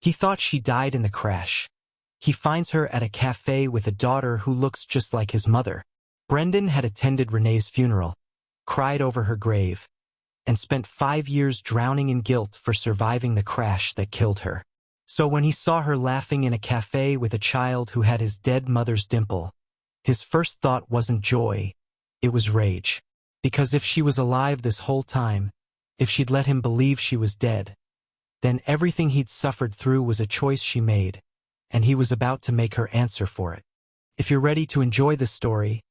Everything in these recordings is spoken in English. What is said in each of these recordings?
He thought she died in the crash. He finds her at a café with a daughter who looks just like his mother. Brendan had attended Renee's funeral, cried over her grave, and spent 5 years drowning in guilt for surviving the crash that killed her. So when he saw her laughing in a café with a child who had his dead mother's dimple, his first thought wasn't joy, it was rage. Because if she was alive this whole time, if she'd let him believe she was dead, then everything he'd suffered through was a choice she made, and he was about to make her answer for it. If you're ready to enjoy this story,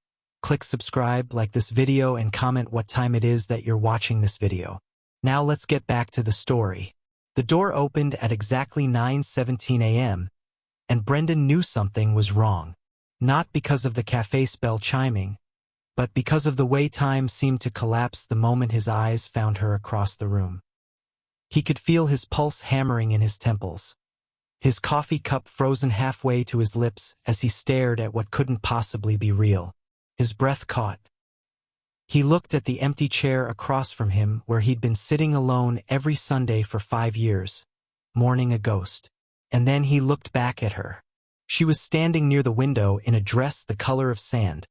click subscribe, like this video, and comment what time it is that you're watching this video. Now let's get back to the story. The door opened at exactly 9:17 a.m., and Brendan knew something was wrong. Not because of the café bell chiming, but because of the way time seemed to collapse the moment his eyes found her across the room. He could feel his pulse hammering in his temples, his coffee cup frozen halfway to his lips as he stared at what couldn't possibly be real. His breath caught. He looked at the empty chair across from him where he'd been sitting alone every Sunday for 5 years, mourning a ghost. And then he looked back at her. She was standing near the window in a dress the color of sand,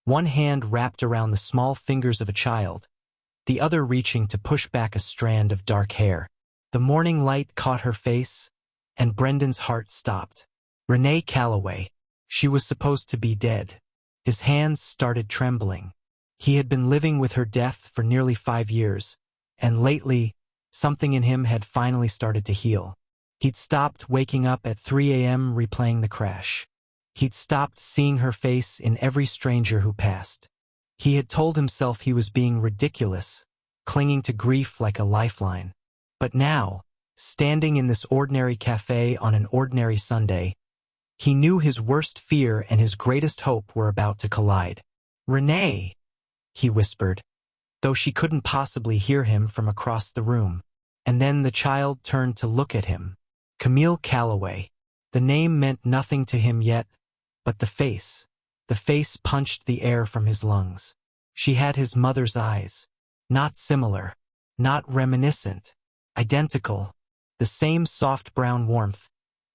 one hand wrapped around the small fingers of a child, the other reaching to push back a strand of dark hair. The morning light caught her face, and Brendan's heart stopped. Renee Calloway. She was supposed to be dead. His hands started trembling. He had been living with her death for nearly 5 years, and lately, something in him had finally started to heal. He'd stopped waking up at 3 a.m. replaying the crash. He'd stopped seeing her face in every stranger who passed. He had told himself he was being ridiculous, clinging to grief like a lifeline. But now, standing in this ordinary café on an ordinary Sunday, he knew his worst fear and his greatest hope were about to collide. "Renee," he whispered, though she couldn't possibly hear him from across the room. And then the child turned to look at him. Camille Calloway. The name meant nothing to him yet, but the face punched the air from his lungs. She had his mother's eyes. Not similar, not reminiscent, identical. The same soft brown warmth,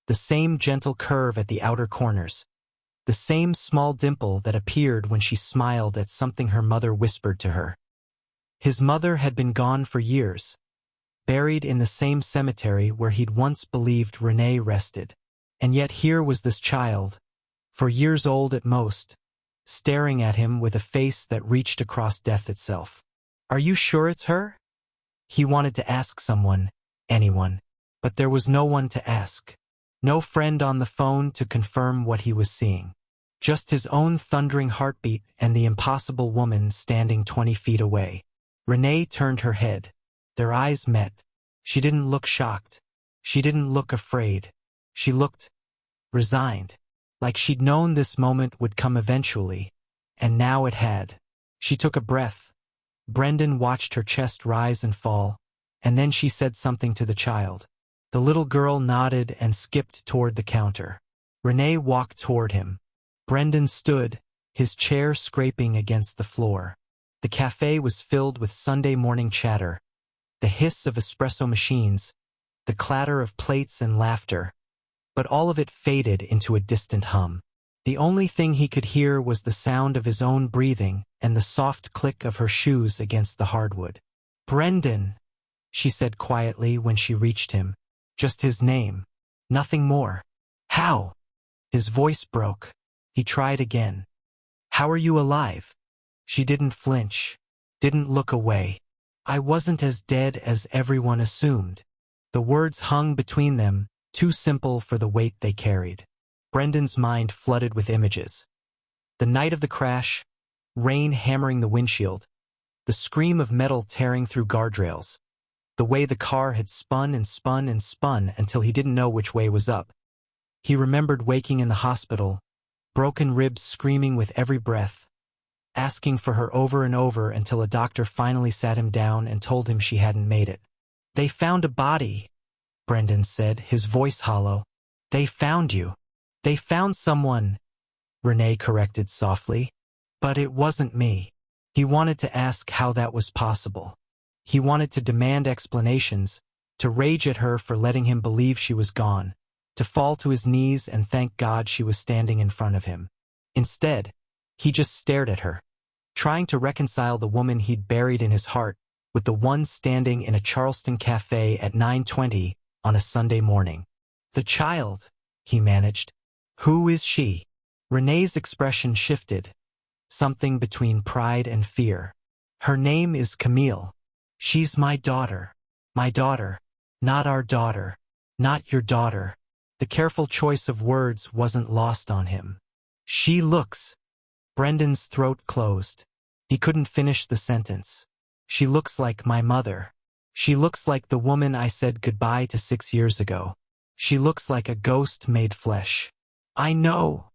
the same gentle curve at the outer corners, the same small dimple that appeared when she smiled at something her mother whispered to her. His mother had been gone for years, buried in the same cemetery where he'd once believed Renee rested. And yet here was this child, 4 years old at most, staring at him with a face that reached across death itself. "Are you sure it's her?" He wanted to ask someone, anyone, but there was no one to ask. No friend on the phone to confirm what he was seeing. Just his own thundering heartbeat and the impossible woman standing 20 feet away. Renee turned her head. Their eyes met. She didn't look shocked. She didn't look afraid. She looked resigned, like she'd known this moment would come eventually, and now it had. She took a breath. Brendan watched her chest rise and fall, and then she said something to the child. The little girl nodded and skipped toward the counter. Renee walked toward him. Brendan stood, his chair scraping against the floor. The café was filled with Sunday morning chatter, the hiss of espresso machines, the clatter of plates and laughter, but all of it faded into a distant hum. The only thing he could hear was the sound of his own breathing and the soft click of her shoes against the hardwood. "Brendan," she said quietly when she reached him. Just his name, nothing more. "How?" His voice broke. He tried again. "How are you alive?" She didn't flinch, didn't look away. "I wasn't as dead as everyone assumed." The words hung between them, too simple for the weight they carried. Brendan's mind flooded with images. The night of the crash, rain hammering the windshield, the scream of metal tearing through guardrails, the way the car had spun and spun and spun until he didn't know which way was up. He remembered waking in the hospital, broken ribs screaming with every breath, asking for her over and over until a doctor finally sat him down and told him she hadn't made it. "They found a body," Brendan said, his voice hollow. "They found you. They found someone," Renee corrected softly. "But it wasn't me." He wanted to ask how that was possible. He wanted to demand explanations, to rage at her for letting him believe she was gone, to fall to his knees and thank God she was standing in front of him. Instead, he just stared at her, trying to reconcile the woman he'd buried in his heart with the one standing in a Charleston cafe at 9:20 on a Sunday morning. The child, he managed. Who is she? Renee's expression shifted, something between pride and fear. Her name is Camille. She's my daughter. My daughter. Not our daughter. Not your daughter. The careful choice of words wasn't lost on him. She looks. Brendan's throat closed. He couldn't finish the sentence. She looks like my mother. She looks like the woman I said goodbye to 6 years ago. She looks like a ghost made flesh. I know,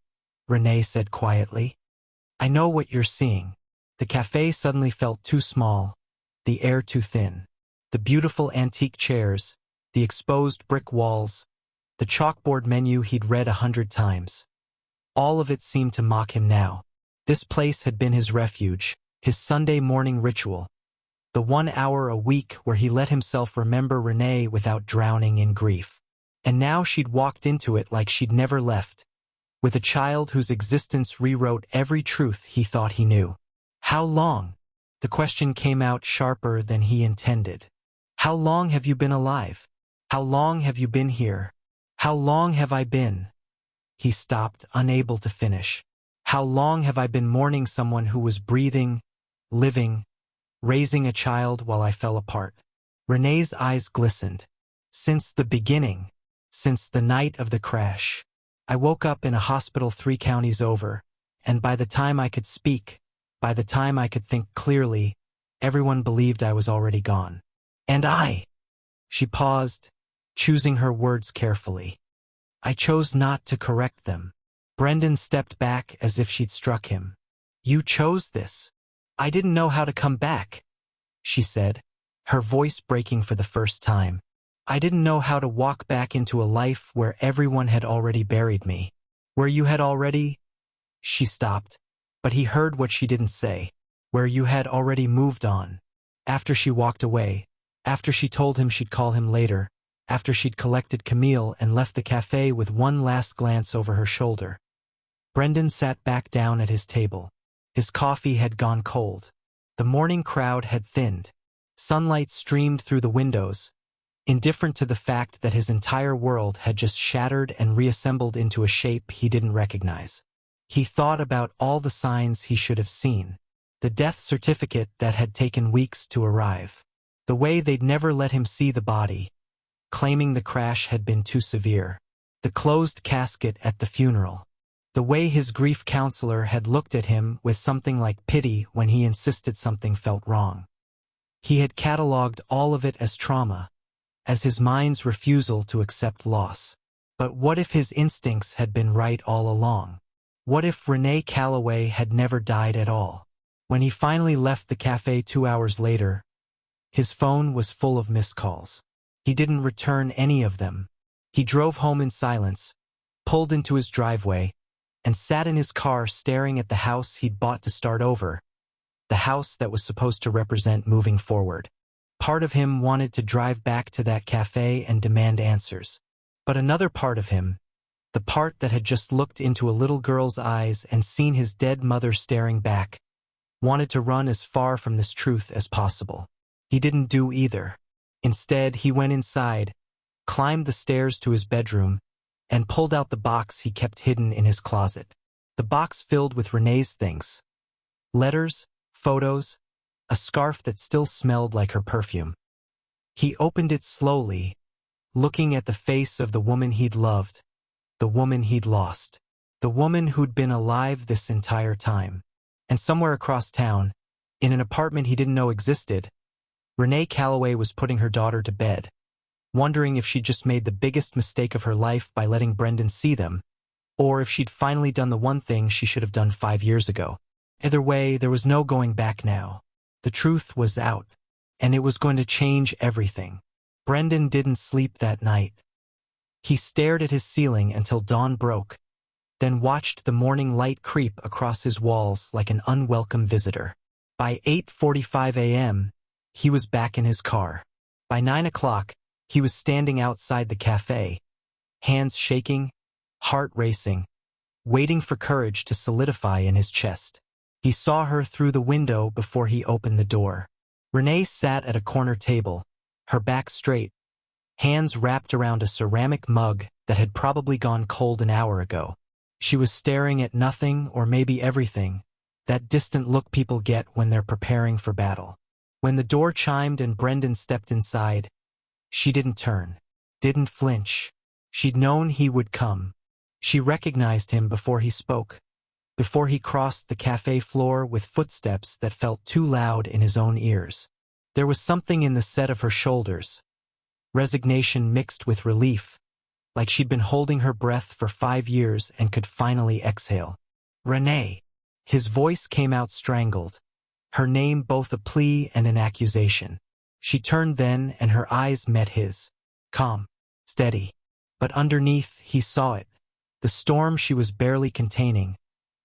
Renee said quietly. I know what you're seeing. The cafe suddenly felt too small, the air too thin. The beautiful antique chairs, the exposed brick walls, the chalkboard menu he'd read 100 times. All of it seemed to mock him now. This place had been his refuge, his Sunday morning ritual. The 1 hour a week where he let himself remember Renee without drowning in grief. And now she'd walked into it like she'd never left, with a child whose existence rewrote every truth he thought he knew. How long? The question came out sharper than he intended. How long have you been alive? How long have you been here? How long have I been? He stopped, unable to finish. How long have I been mourning someone who was breathing, living, raising a child while I fell apart? Renee's eyes glistened. Since the beginning. Since the night of the crash. I woke up in a hospital 3 counties over, and by the time I could speak, by the time I could think clearly, everyone believed I was already gone. And I. She paused, choosing her words carefully. I chose not to correct them. Brendan stepped back as if she'd struck him. You chose this. I didn't know how to come back, she said, her voice breaking for the first time. I didn't know how to walk back into a life where everyone had already buried me. Where you had already... She stopped, but he heard what she didn't say. Where you had already moved on. After she walked away, after she told him she'd call him later, after she'd collected Camille and left the cafe with one last glance over her shoulder. Brendan sat back down at his table. His coffee had gone cold. The morning crowd had thinned. Sunlight streamed through the windows, indifferent to the fact that his entire world had just shattered and reassembled into a shape he didn't recognize. He thought about all the signs he should have seen. The death certificate that had taken weeks to arrive. The way they'd never let him see the body, claiming the crash had been too severe. The closed casket at the funeral. The way his grief counselor had looked at him with something like pity when he insisted something felt wrong. He had catalogued all of it as trauma, as his mind's refusal to accept loss. But what if his instincts had been right all along? What if Renee Calloway had never died at all? When he finally left the cafe 2 hours later, his phone was full of missed calls. He didn't return any of them. He drove home in silence, pulled into his driveway, and sat in his car staring at the house he'd bought to start over, the house that was supposed to represent moving forward. Part of him wanted to drive back to that cafe and demand answers. But another part of him, the part that had just looked into a little girl's eyes and seen his dead mother staring back, wanted to run as far from this truth as possible. He didn't do either. Instead, he went inside, climbed the stairs to his bedroom, and pulled out the box he kept hidden in his closet. The box filled with Renee's things. Letters, photos, a scarf that still smelled like her perfume. He opened it slowly, looking at the face of the woman he'd loved, the woman he'd lost, the woman who'd been alive this entire time. And somewhere across town, in an apartment he didn't know existed, Renee Calloway was putting her daughter to bed, wondering if she'd just made the biggest mistake of her life by letting Brendan see them, or if she'd finally done the one thing she should have done 5 years ago. Either way, there was no going back now. The truth was out, and it was going to change everything. Brendan didn't sleep that night. He stared at his ceiling until dawn broke, then watched the morning light creep across his walls like an unwelcome visitor. By 8:45 a.m., he was back in his car. By 9 o'clock, He was standing outside the café, hands shaking, heart racing, waiting for courage to solidify in his chest. He saw her through the window before he opened the door. Renee sat at a corner table, her back straight, hands wrapped around a ceramic mug that had probably gone cold an hour ago. She was staring at nothing or maybe everything, that distant look people get when they're preparing for battle. When the door chimed and Brendan stepped inside, she didn't turn, didn't flinch. She'd known he would come. She recognized him before he spoke, before he crossed the cafe floor with footsteps that felt too loud in his own ears. There was something in the set of her shoulders, resignation mixed with relief, like she'd been holding her breath for 5 years and could finally exhale. Renee. His voice came out strangled, her name both a plea and an accusation. She turned then and her eyes met his. Calm, steady. But underneath, he saw it. The storm she was barely containing,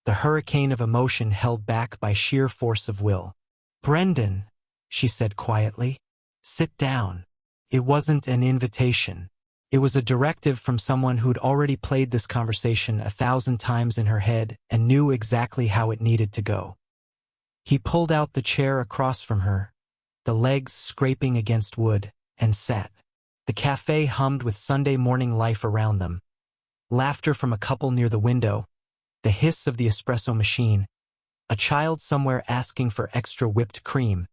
the hurricane of emotion held back by sheer force of will. Brendan, she said quietly, sit down. It wasn't an invitation. It was a directive from someone who'd already played this conversation 1,000 times in her head and knew exactly how it needed to go. He pulled out the chair across from her, the legs scraping against wood, and sat. The cafe hummed with Sunday morning life around them. Laughter from a couple near the window, the hiss of the espresso machine, a child somewhere asking for extra whipped cream.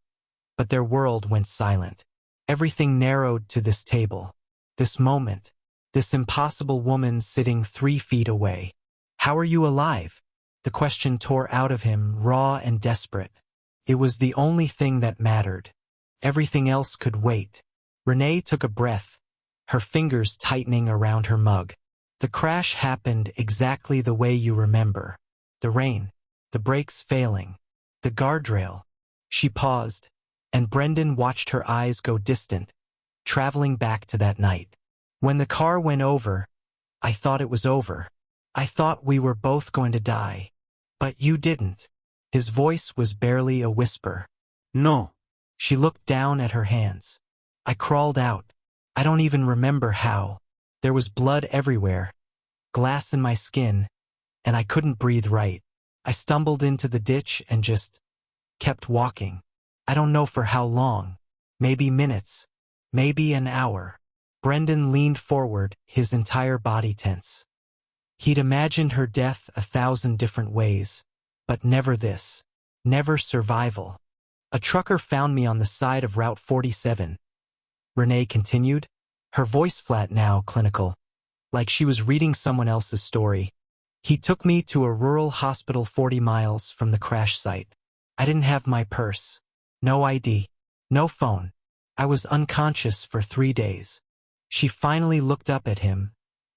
But their world went silent. Everything narrowed to this table. This moment, this impossible woman sitting 3 feet away. How are you alive? The question tore out of him, raw and desperate. It was the only thing that mattered. Everything else could wait. Renee took a breath, her fingers tightening around her mug. The crash happened exactly the way you remember. The rain, the brakes failing, the guardrail. She paused, and Brendan watched her eyes go distant, traveling back to that night. When the car went over, I thought it was over. I thought we were both going to die. But you didn't. His voice was barely a whisper. No. She looked down at her hands. I crawled out. I don't even remember how. There was blood everywhere, glass in my skin, and I couldn't breathe right. I stumbled into the ditch and just kept walking. I don't know for how long. Maybe minutes. Maybe an hour. Brendan leaned forward, his entire body tense. He'd imagined her death 1,000 different ways, but never this. Never survival. A trucker found me on the side of Route 47. Renee continued, her voice flat now, clinical, like she was reading someone else's story. He took me to a rural hospital 40 miles from the crash site. I didn't have my purse. No ID. No phone. I was unconscious for 3 days. She finally looked up at him,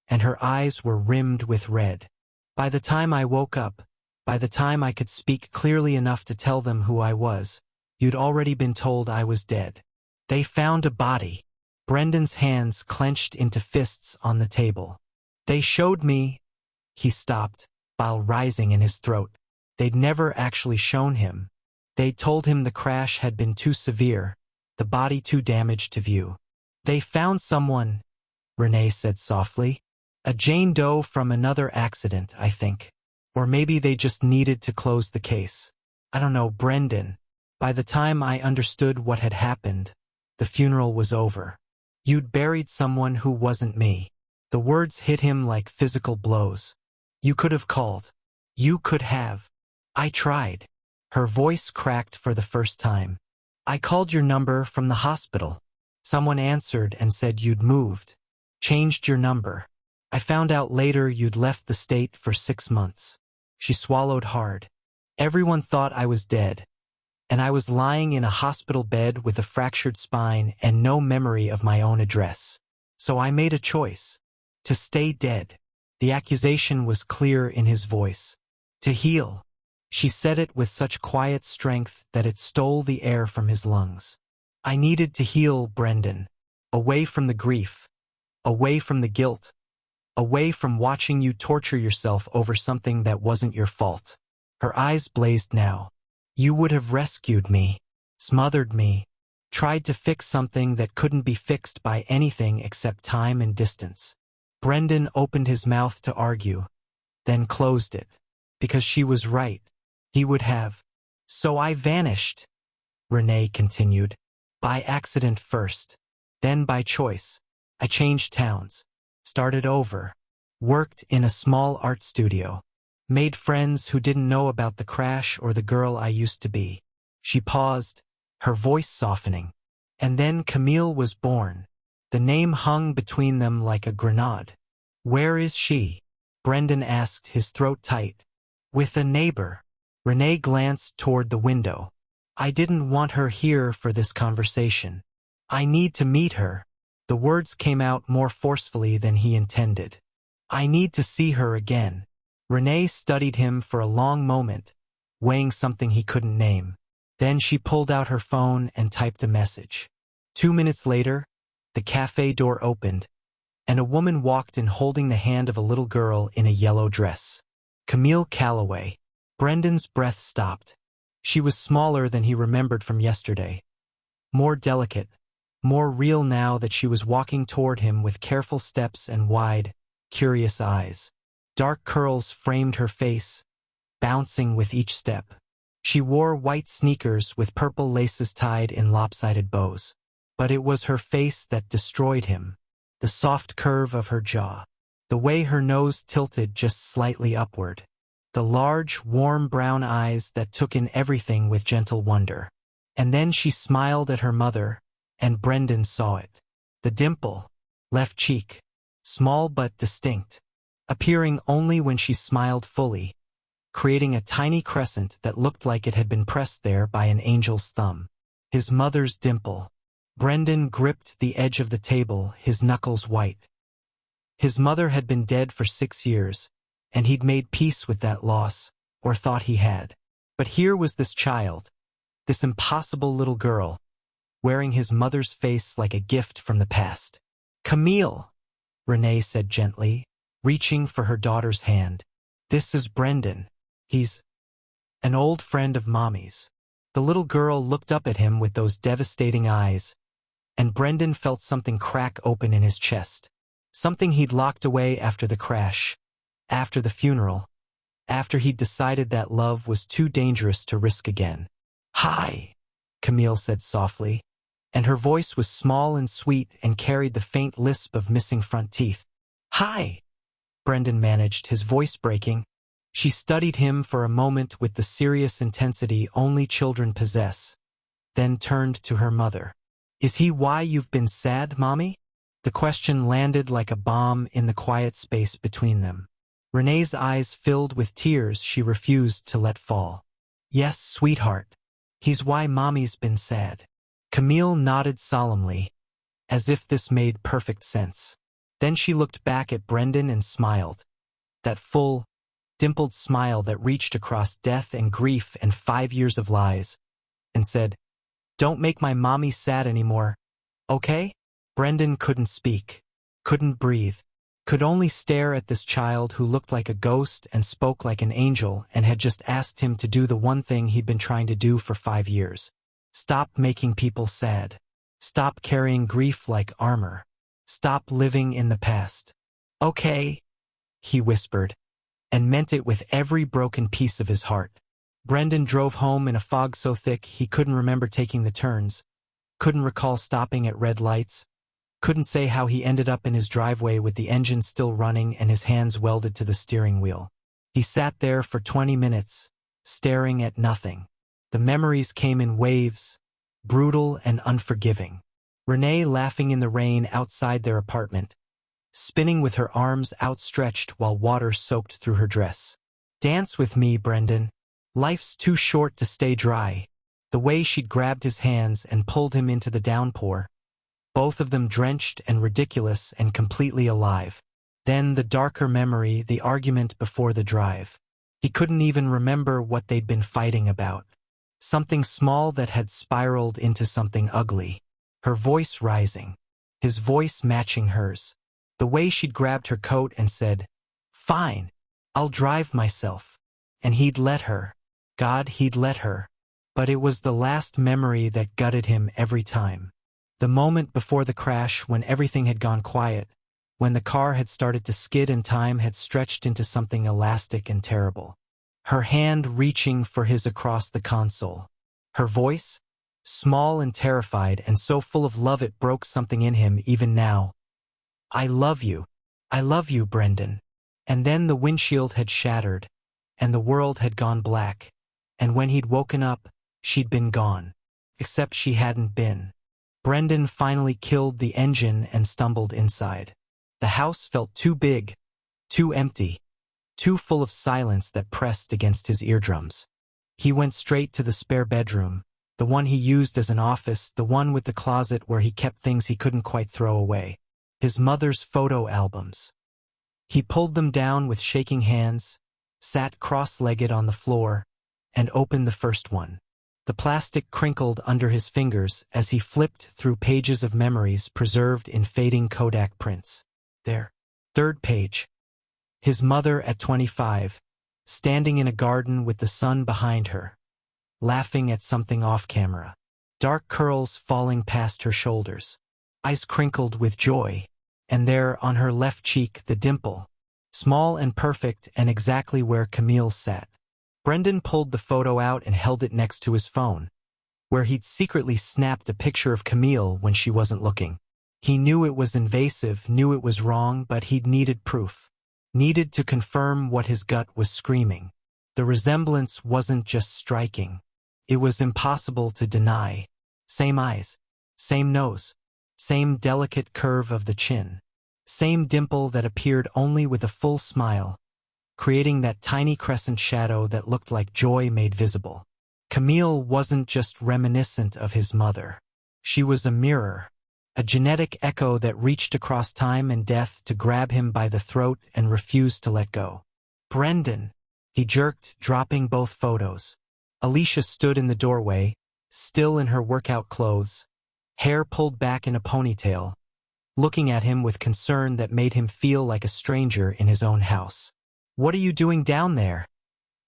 and her eyes were rimmed with red. By the time I woke up, by the time I could speak clearly enough to tell them who I was, you'd already been told I was dead. They found a body. Brendan's hands clenched into fists on the table. They showed me. He stopped, bile rising in his throat. They'd never actually shown him. They'd told him the crash had been too severe, the body too damaged to view. They found someone, Renee said softly. A Jane Doe from another accident, I think. Or maybe they just needed to close the case. I don't know, Brendan. By the time I understood what had happened, the funeral was over. You'd buried someone who wasn't me. The words hit him like physical blows. You could have called. You could have. I tried. Her voice cracked for the first time. I called your number from the hospital. Someone answered and said you'd moved. Changed your number. I found out later you'd left the state for 6 months. She swallowed hard. Everyone thought I was dead. And I was lying in a hospital bed with a fractured spine and no memory of my own address. So I made a choice. To stay dead. The accusation was clear in his voice. To heal. She said it with such quiet strength that it stole the air from his lungs. I needed to heal, Brendan. Away from the grief. Away from the guilt. Away from watching you torture yourself over something that wasn't your fault. Her eyes blazed now. You would have rescued me, smothered me, Tried to fix something that couldn't be fixed by anything except time and distance. Brendan opened his mouth to argue, then closed it. Because she was right. He would have. So I vanished, Renee continued. By accident first. Then by choice. I changed towns. Started over. Worked in a small art studio. Made friends who didn't know about the crash or the girl I used to be. She paused, her voice softening. And then Camille was born. The name hung between them like a grenade. Where is she? Brendan asked, his throat tight. With a neighbor. Renee glanced toward the window. I didn't want her here for this conversation. I need to meet her. The words came out more forcefully than he intended. I need to see her again. Renee studied him for a long moment, weighing something he couldn't name. Then she pulled out her phone and typed a message. 2 minutes later, the cafe door opened, and a woman walked in holding the hand of a little girl in a yellow dress. Camille Calloway. Brendan's breath stopped. She was smaller than he remembered from yesterday. More delicate, more real now that she was walking toward him with careful steps and wide, curious eyes. Dark curls framed her face, bouncing with each step. She wore white sneakers with purple laces tied in lopsided bows. But it was her face that destroyed him. The soft curve of her jaw. The way her nose tilted just slightly upward. The large, warm brown eyes that took in everything with gentle wonder. And then she smiled at her mother, and Brendan saw it. The dimple, left cheek, small but distinct, appearing only when she smiled fully, creating a tiny crescent that looked like it had been pressed there by an angel's thumb. His mother's dimple. Brendan gripped the edge of the table, his knuckles white. His mother had been dead for 6 years, and he'd made peace with that loss, or thought he had. But here was this child, this impossible little girl, wearing his mother's face like a gift from the past. Camille, Renee said gently, reaching for her daughter's hand. This is Brendan. He's an old friend of Mommy's. The little girl looked up at him with those devastating eyes, and Brendan felt something crack open in his chest. Something he'd locked away after the crash, after the funeral, after he'd decided that love was too dangerous to risk again. Hi, Camille said softly, and her voice was small and sweet and carried the faint lisp of missing front teeth. Hi, Brendan managed, his voice breaking. She studied him for a moment with the serious intensity only children possess, then turned to her mother. Is he why you've been sad, Mommy? The question landed like a bomb in the quiet space between them. Renee's eyes filled with tears she refused to let fall. Yes, sweetheart. He's why Mommy's been sad. Camille nodded solemnly, as if this made perfect sense. Then she looked back at Brendan and smiled. That full, dimpled smile that reached across death and grief and 5 years of lies, and said, Don't make my mommy sad anymore, okay? Brendan couldn't speak, couldn't breathe, could only stare at this child who looked like a ghost and spoke like an angel and had just asked him to do the one thing he'd been trying to do for 5 years. Stop making people sad. Stop carrying grief like armor. Stop living in the past. Okay, he whispered, and meant it with every broken piece of his heart. Brendan drove home in a fog so thick he couldn't remember taking the turns, couldn't recall stopping at red lights, couldn't say how he ended up in his driveway with the engine still running and his hands welded to the steering wheel. He sat there for 20 minutes, staring at nothing. The memories came in waves, brutal and unforgiving. Renee laughing in the rain outside their apartment, spinning with her arms outstretched while water soaked through her dress. Dance with me, Brendan. Life's too short to stay dry. The way she'd grabbed his hands and pulled him into the downpour, both of them drenched and ridiculous and completely alive. Then the darker memory, the argument before the drive. He couldn't even remember what they'd been fighting about. Something small that had spiraled into something ugly. Her voice rising, his voice matching hers. The way she'd grabbed her coat and said, Fine, I'll drive myself. And he'd let her. God, he'd let her. But it was the last memory that gutted him every time. The moment before the crash, when everything had gone quiet, when the car had started to skid and time had stretched into something elastic and terrible. Her hand reaching for his across the console. Her voice, small and terrified and so full of love it broke something in him even now. I love you, Brendan. And then the windshield had shattered, and the world had gone black, and when he'd woken up, she'd been gone. Except she hadn't been. Brendan finally killed the engine and stumbled inside. The house felt too big, too empty, too full of silence that pressed against his eardrums. He went straight to the spare bedroom, the one he used as an office, the one with the closet where he kept things he couldn't quite throw away. His mother's photo albums. He pulled them down with shaking hands, sat cross-legged on the floor, and opened the first one. The plastic crinkled under his fingers as he flipped through pages of memories preserved in fading Kodak prints. There. Third page. His mother at 25, standing in a garden with the sun behind her, laughing at something off camera. Dark curls falling past her shoulders. Eyes crinkled with joy. And there, on her left cheek, the dimple. Small and perfect and exactly where Camille sat. Brendan pulled the photo out and held it next to his phone, where he'd secretly snapped a picture of Camille when she wasn't looking. He knew it was invasive, knew it was wrong, but he'd needed proof. Needed to confirm what his gut was screaming. The resemblance wasn't just striking. It was impossible to deny. Same eyes, same nose, same delicate curve of the chin, same dimple that appeared only with a full smile, creating that tiny crescent shadow that looked like joy made visible. Camille wasn't just reminiscent of his mother. She was a mirror, a genetic echo that reached across time and death to grab him by the throat and refused to let go. Brendan, he jerked, dropping both photos. Alicia stood in the doorway, still in her workout clothes, hair pulled back in a ponytail, looking at him with concern that made him feel like a stranger in his own house. "What are you doing down there?"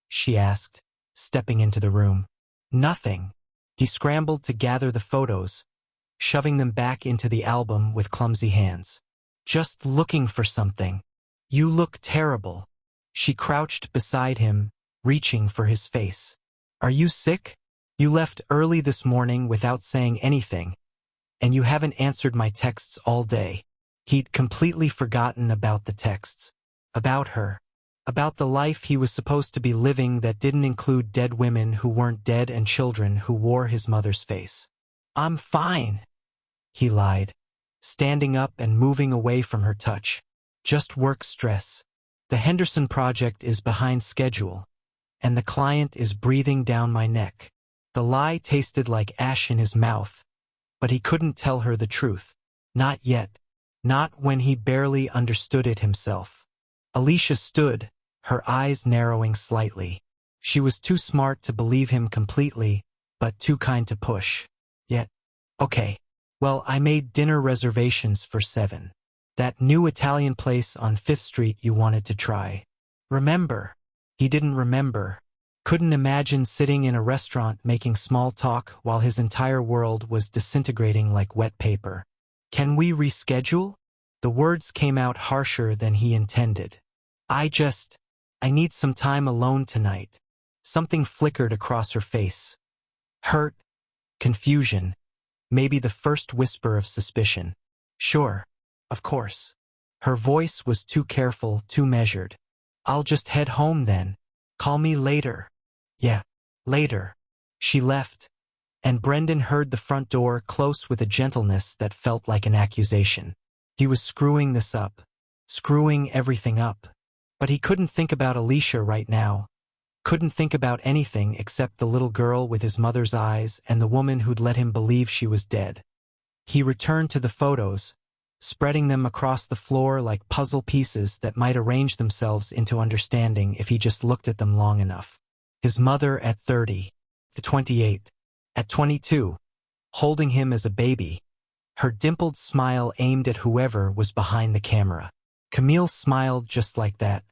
she asked, stepping into the room. "Nothing." He scrambled to gather the photos, shoving them back into the album with clumsy hands. "Just looking for something. You look terrible." She crouched beside him, reaching for his face. "Are you sick? You left early this morning without saying anything, and you haven't answered my texts all day." He'd completely forgotten about the texts. About her. About the life he was supposed to be living that didn't include dead women who weren't dead and children who wore his mother's face. "I'm fine," he lied, standing up and moving away from her touch. "Just work stress. The Henderson project is behind schedule, and the client is breathing down my neck." The lie tasted like ash in his mouth, but he couldn't tell her the truth. Not yet. Not when he barely understood it himself. Alicia stood, her eyes narrowing slightly. She was too smart to believe him completely, but too kind to push. Yet, okay. Well, I made dinner reservations for 7. That new Italian place on 5th Street you wanted to try. Remember? He didn't remember. Couldn't imagine sitting in a restaurant making small talk while his entire world was disintegrating like wet paper. "Can we reschedule?" The words came out harsher than he intended. I need some time alone tonight." Something flickered across her face. Hurt, confusion, maybe the first whisper of suspicion. "Sure, of course." Her voice was too careful, too measured. "I'll just head home then. Call me later." "Yeah, later." She left, and Brendan heard the front door close with a gentleness that felt like an accusation. He was screwing this up, screwing everything up. But he couldn't think about Alicia right now. Couldn't think about anything except the little girl with his mother's eyes and the woman who'd let him believe she was dead. He returned to the photos, spreading them across the floor like puzzle pieces that might arrange themselves into understanding if he just looked at them long enough. His mother at 30, at 28, at 22, holding him as a baby, her dimpled smile aimed at whoever was behind the camera. Camille smiled just like that,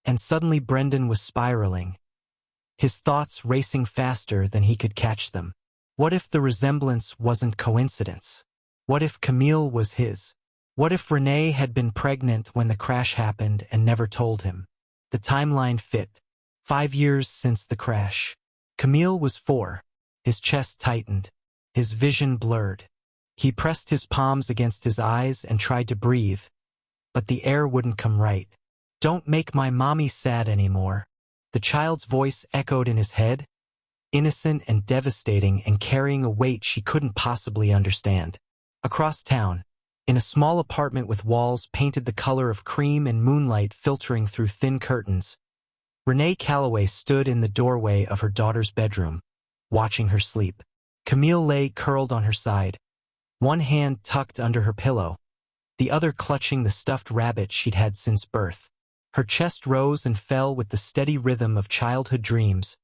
and suddenly Brendan was spiraling. his thoughts racing faster than he could catch them. What if the resemblance wasn't coincidence? What if Camille was his? What if Renee had been pregnant when the crash happened and never told him? The timeline fit. 5 years since the crash. Camille was 4. His chest tightened. His vision blurred. He pressed his palms against his eyes and tried to breathe, but the air wouldn't come right. Don't make my mommy sad anymore. The child's voice echoed in his head, innocent and devastating and carrying a weight she couldn't possibly understand. Across town, in a small apartment with walls painted the color of cream and moonlight filtering through thin curtains, Renee Calloway stood in the doorway of her daughter's bedroom, watching her sleep. Camille lay curled on her side, one hand tucked under her pillow, the other clutching the stuffed rabbit she'd had since birth. Her chest rose and fell with the steady rhythm of childhood dreams,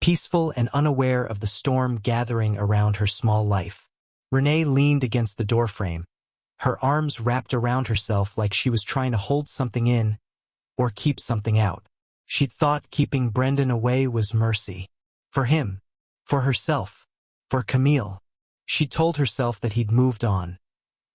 peaceful and unaware of the storm gathering around her small life. Renee leaned against the doorframe, her arms wrapped around herself like she was trying to hold something in or keep something out. She'd thought keeping Brendan away was mercy. For him, for herself, for Camille. She told herself that he'd moved on,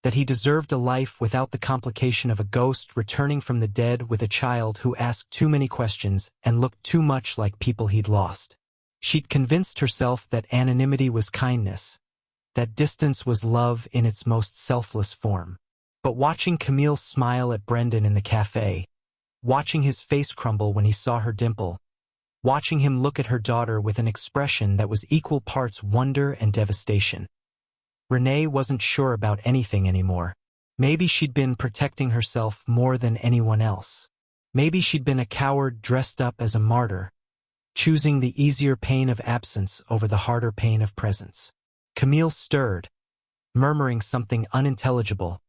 that he deserved a life without the complication of a ghost returning from the dead with a child who asked too many questions and looked too much like people he'd lost. She'd convinced herself that anonymity was kindness, that distance was love in its most selfless form. But watching Camille smile at Brendan in the café, watching his face crumble when he saw her dimple, watching him look at her daughter with an expression that was equal parts wonder and devastation, Renee wasn't sure about anything anymore. Maybe she'd been protecting herself more than anyone else. Maybe she'd been a coward dressed up as a martyr, choosing the easier pain of absence over the harder pain of presence. Camille stirred, murmuring something unintelligible,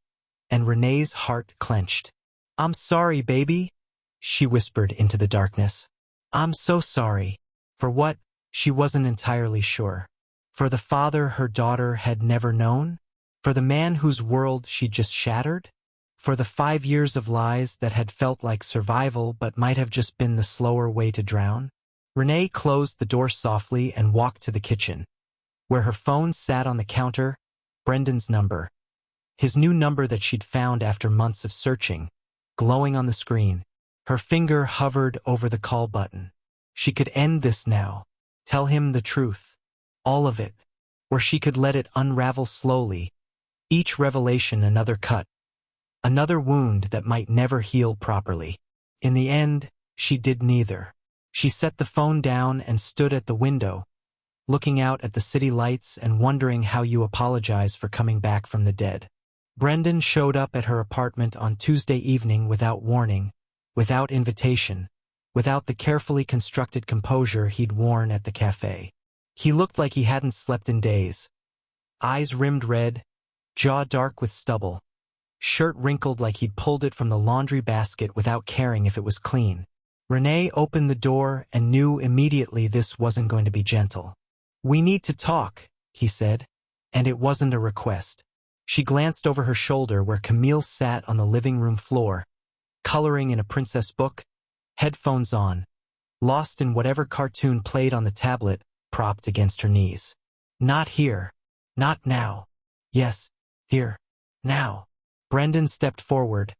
and Renee's heart clenched. "I'm sorry, baby," she whispered into the darkness. "I'm so sorry." For what? She wasn't entirely sure. For the father her daughter had never known? For the man whose world she'd just shattered? For the 5 years of lies that had felt like survival but might have just been the slower way to drown? Renee closed the door softly and walked to the kitchen, where her phone sat on the counter, Brendan's number. His new number that she'd found after months of searching, glowing on the screen. Her finger hovered over the call button. She could end this now, tell him the truth, all of it, or she could let it unravel slowly, each revelation another cut, another wound that might never heal properly. In the end, she did neither. She set the phone down and stood at the window, looking out at the city lights and wondering how you apologize for coming back from the dead. Brendan showed up at her apartment on Tuesday evening without warning, without invitation, without the carefully constructed composure he'd worn at the café. He looked like he hadn't slept in days. Eyes rimmed red, jaw dark with stubble, shirt wrinkled like he'd pulled it from the laundry basket without caring if it was clean. Renee opened the door and knew immediately this wasn't going to be gentle. "We need to talk," he said, and it wasn't a request. She glanced over her shoulder where Camille sat on the living room floor, coloring in a princess book, headphones on, lost in whatever cartoon played on the tablet propped against her knees. "Not here. Not now." "Yes, here. Now." Brendan stepped forward,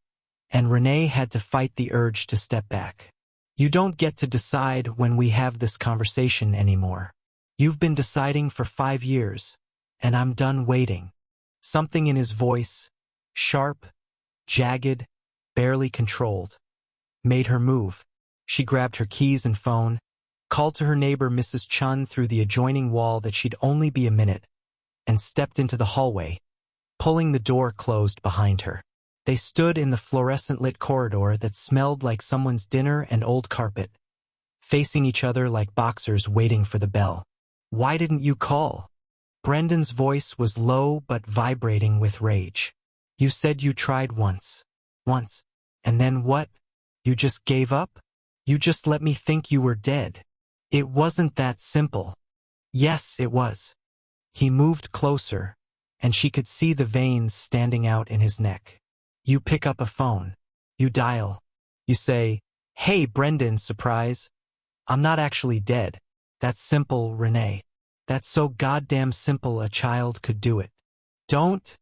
and Renee had to fight the urge to step back. "You don't get to decide when we have this conversation anymore. You've been deciding for 5 years, and I'm done waiting." Something in his voice, sharp, jagged, barely controlled, made her move. She grabbed her keys and phone, called to her neighbor Mrs. Chun through the adjoining wall that she'd only be a minute, and stepped into the hallway, pulling the door closed behind her. They stood in the fluorescent-lit corridor that smelled like someone's dinner and old carpet, facing each other like boxers waiting for the bell. "Why didn't you call?" Brendan's voice was low but vibrating with rage. "You said you tried once. Once. And then what? You just gave up? You just let me think you were dead. It wasn't that simple." "Yes, it was." He moved closer, and she could see the veins standing out in his neck. "You pick up a phone. You dial. You say, 'Hey, Brendan, surprise. I'm not actually dead. That's simple, Renee. That's so goddamn simple a child could do it. Don't,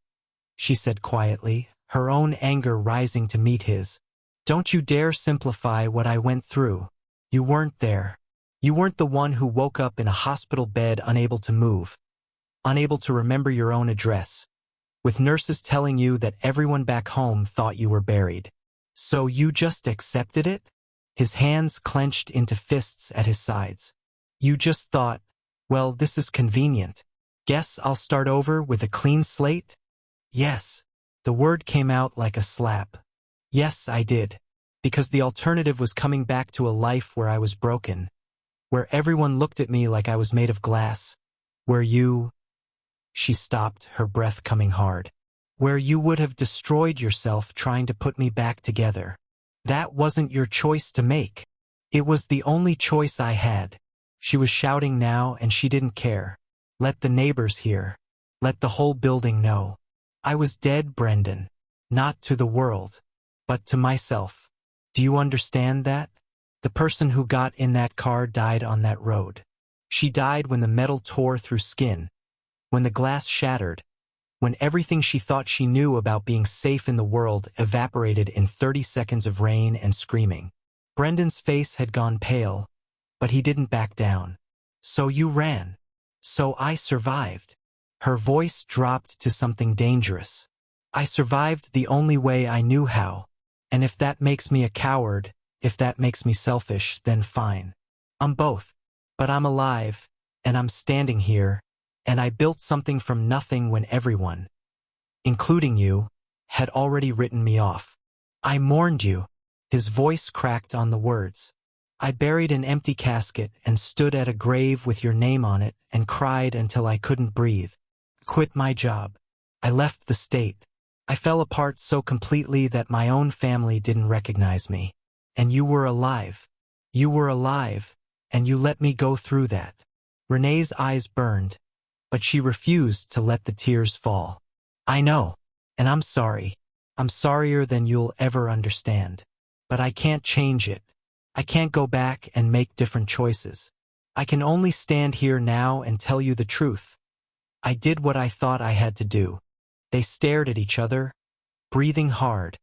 she said quietly, her own anger rising to meet his. Don't you dare simplify what I went through. You weren't there. You weren't the one who woke up in a hospital bed unable to move, unable to remember your own address, with nurses telling you that everyone back home thought you were buried. So you just accepted it? His hands clenched into fists at his sides. You just thought, well, this is convenient. Guess I'll start over with a clean slate? Yes. The word came out like a slap. Yes, I did. Because the alternative was coming back to a life where I was broken, where everyone looked at me like I was made of glass, where you... She stopped, her breath coming hard. Where you would have destroyed yourself trying to put me back together. That wasn't your choice to make. It was the only choice I had. She was shouting now and she didn't care. Let the neighbors hear. Let the whole building know. I was dead, Brendan. Not to the world, but to myself. Do you understand that? The person who got in that car died on that road. She died when the metal tore through skin, when the glass shattered, when everything she thought she knew about being safe in the world evaporated in 30 seconds of rain and screaming. Brendan's face had gone pale, but he didn't back down. So you ran. So I survived. Her voice dropped to something dangerous. I survived the only way I knew how, and if that makes me a coward, if that makes me selfish, then fine. I'm both. But I'm alive, and I'm standing here, and I built something from nothing when everyone, including you, had already written me off. I mourned you. His voice cracked on the words. I buried an empty casket and stood at a grave with your name on it and cried until I couldn't breathe. Quit my job. I left the state. I fell apart so completely that my own family didn't recognize me. And you were alive. You were alive, and you let me go through that. Renee's eyes burned, but she refused to let the tears fall. I know, and I'm sorry. I'm sorrier than you'll ever understand. But I can't change it. I can't go back and make different choices. I can only stand here now and tell you the truth. I did what I thought I had to do. They stared at each other, breathing hard,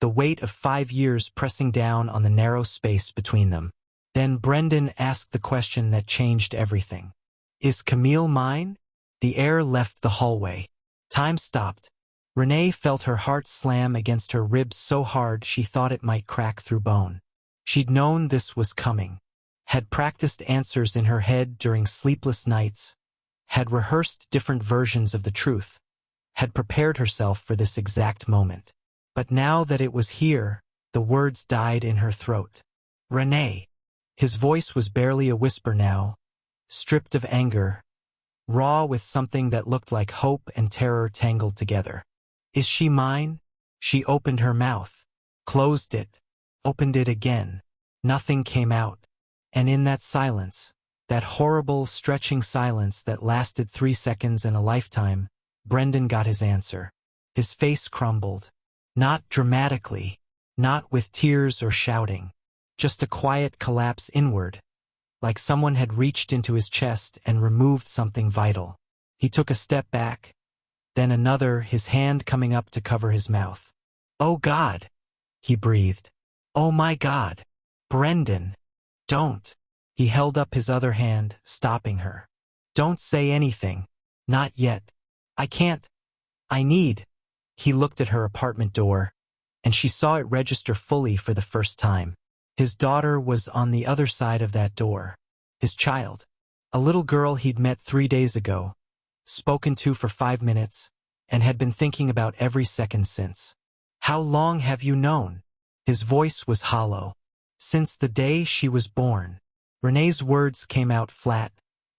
the weight of 5 years pressing down on the narrow space between them. Then Brendan asked the question that changed everything. Is Camille mine? The air left the hallway. Time stopped. Renee felt her heart slam against her ribs so hard she thought it might crack through bone. She'd known this was coming, had practiced answers in her head during sleepless nights, had rehearsed different versions of the truth, had prepared herself for this exact moment. But now that it was here, the words died in her throat. Renee. His voice was barely a whisper now, stripped of anger, raw with something that looked like hope and terror tangled together. Is she mine? She opened her mouth, closed it, opened it again. Nothing came out. And in that silence, that horrible, stretching silence that lasted 3 seconds in a lifetime, Brendan got his answer. His face crumbled. Not dramatically, not with tears or shouting, just a quiet collapse inward, like someone had reached into his chest and removed something vital. He took a step back, then another, his hand coming up to cover his mouth. Oh God, he breathed. Oh my God. Brendan. Don't. He held up his other hand, stopping her. Don't say anything. Not yet. I can't. I need. He looked at her apartment door, and she saw it register fully for the first time. His daughter was on the other side of that door. His child. A little girl he'd met 3 days ago, spoken to for 5 minutes, and had been thinking about every second since. How long have you known? His voice was hollow. Since the day she was born. Renee's words came out flat,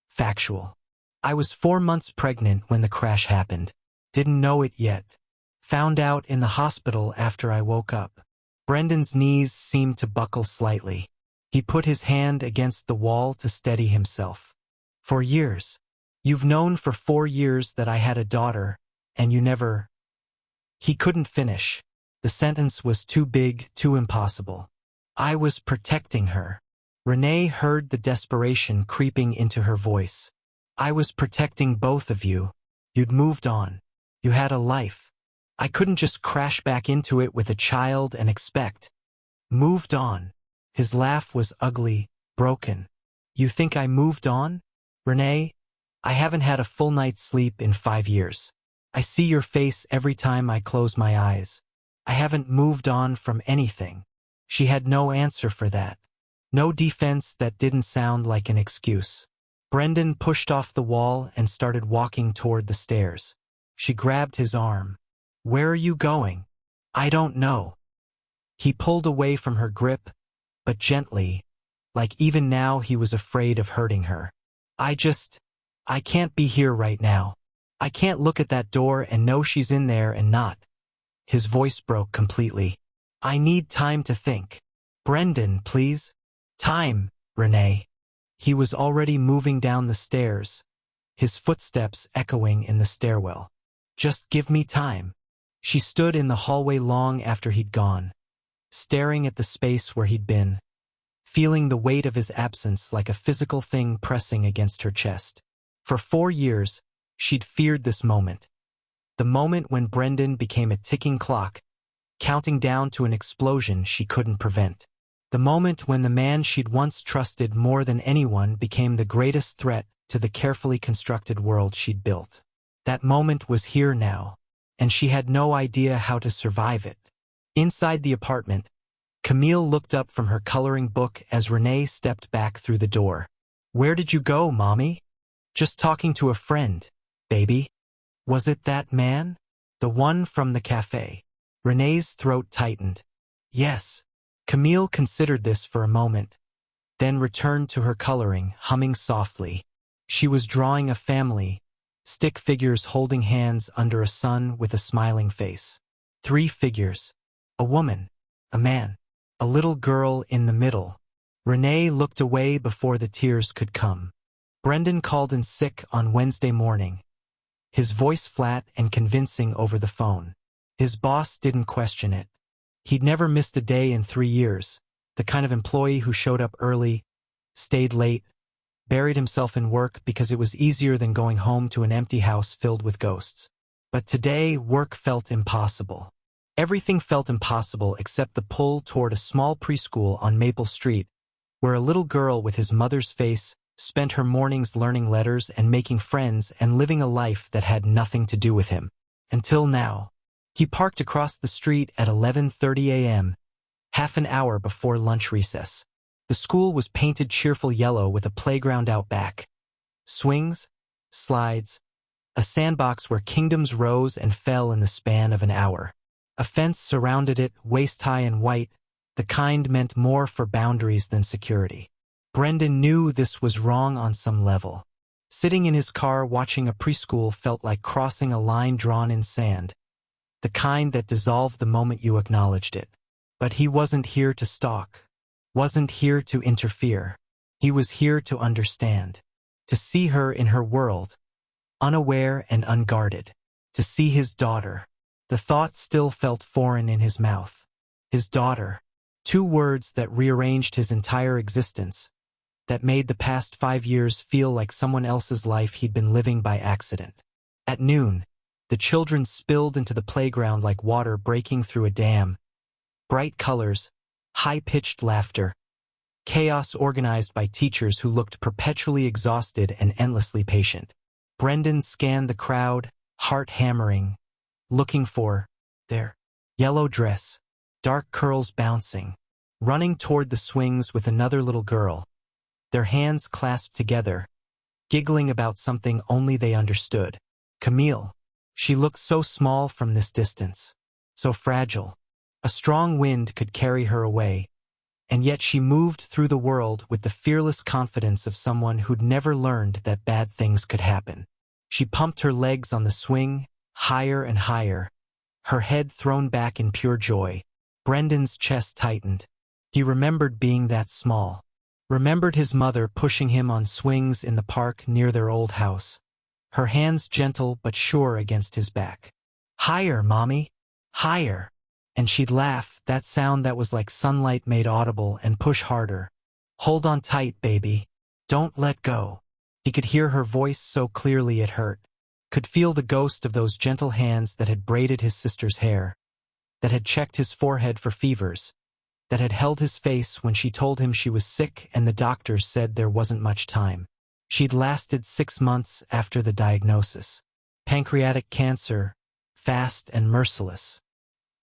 factual. I was 4 months pregnant when the crash happened. Didn't know it yet. Found out in the hospital after I woke up. Brendan's knees seemed to buckle slightly. He put his hand against the wall to steady himself. For years. You've known for 4 years that I had a daughter, and you never... He couldn't finish. The sentence was too big, too impossible. I was protecting her. Renee heard the desperation creeping into her voice. I was protecting both of you. You'd moved on. You had a life. I couldn't just crash back into it with a child and expect. Moved on. His laugh was ugly, broken. You think I moved on? Renee, I haven't had a full night's sleep in 5 years. I see your face every time I close my eyes. I haven't moved on from anything. She had no answer for that. No defense that didn't sound like an excuse. Brendan pushed off the wall and started walking toward the stairs. She grabbed his arm. Where are you going? I don't know. He pulled away from her grip, but gently, like even now he was afraid of hurting her. I can't be here right now. I can't look at that door and know she's in there and not. His voice broke completely. I need time to think. Brendan, please. Time, Renee. He was already moving down the stairs, his footsteps echoing in the stairwell. Just give me time. She stood in the hallway long after he'd gone, staring at the space where he'd been, feeling the weight of his absence like a physical thing pressing against her chest. For 4 years, she'd feared this moment. The moment when Brendan became a ticking clock, counting down to an explosion she couldn't prevent. The moment when the man she'd once trusted more than anyone became the greatest threat to the carefully constructed world she'd built. That moment was here now, and she had no idea how to survive it. Inside the apartment, Camille looked up from her coloring book as Renee stepped back through the door. Where did you go, Mommy? Just talking to a friend, baby. Was it that man? The one from the café? Renee's throat tightened. Yes. Camille considered this for a moment, then returned to her coloring, humming softly. She was drawing a family, stick figures holding hands under a sun with a smiling face. 3 figures. A woman, a man, a little girl in the middle. Renee looked away before the tears could come. Brendan called in sick on Wednesday morning, his voice flat and convincing over the phone. His boss didn't question it. He'd never missed a day in 3 years, the kind of employee who showed up early, stayed late, buried himself in work because it was easier than going home to an empty house filled with ghosts. But today, work felt impossible. Everything felt impossible except the pull toward a small preschool on Maple Street, where a little girl with his mother's face spent her mornings learning letters and making friends and living a life that had nothing to do with him. Until now. He parked across the street at 11:30 a.m., half an hour before lunch recess. The school was painted cheerful yellow with a playground out back. Swings, slides, a sandbox where kingdoms rose and fell in the span of an hour. A fence surrounded it, waist-high and white, the kind meant more for boundaries than security. Brendan knew this was wrong on some level. Sitting in his car watching a preschool felt like crossing a line drawn in sand, the kind that dissolved the moment you acknowledged it. But he wasn't here to stalk, wasn't here to interfere. He was here to understand, to see her in her world, unaware and unguarded, to see his daughter. The thought still felt foreign in his mouth. His daughter. 2 words that rearranged his entire existence, that made the past 5 years feel like someone else's life he'd been living by accident. At noon, the children spilled into the playground like water breaking through a dam. Bright colors, high-pitched laughter, chaos organized by teachers who looked perpetually exhausted and endlessly patient. Brendan scanned the crowd, heart hammering, looking for their yellow dress, dark curls bouncing, running toward the swings with another little girl, their hands clasped together, giggling about something only they understood. Camille. She looked so small from this distance, so fragile. A strong wind could carry her away, and yet she moved through the world with the fearless confidence of someone who'd never learned that bad things could happen. She pumped her legs on the swing, higher and higher, her head thrown back in pure joy. Brendan's chest tightened. He remembered being that small, remembered his mother pushing him on swings in the park near their old house, her hands gentle but sure against his back. Higher, Mommy, higher. And she'd laugh, that sound that was like sunlight made audible, and push harder, Hold on tight, baby. Don't let go. He could hear her voice so clearly it hurt. Could feel the ghost of those gentle hands that had braided his sister's hair, that had checked his forehead for fevers, that had held his face when she told him she was sick and the doctors said there wasn't much time. She'd lasted 6 months after the diagnosis. Pancreatic cancer, fast and merciless.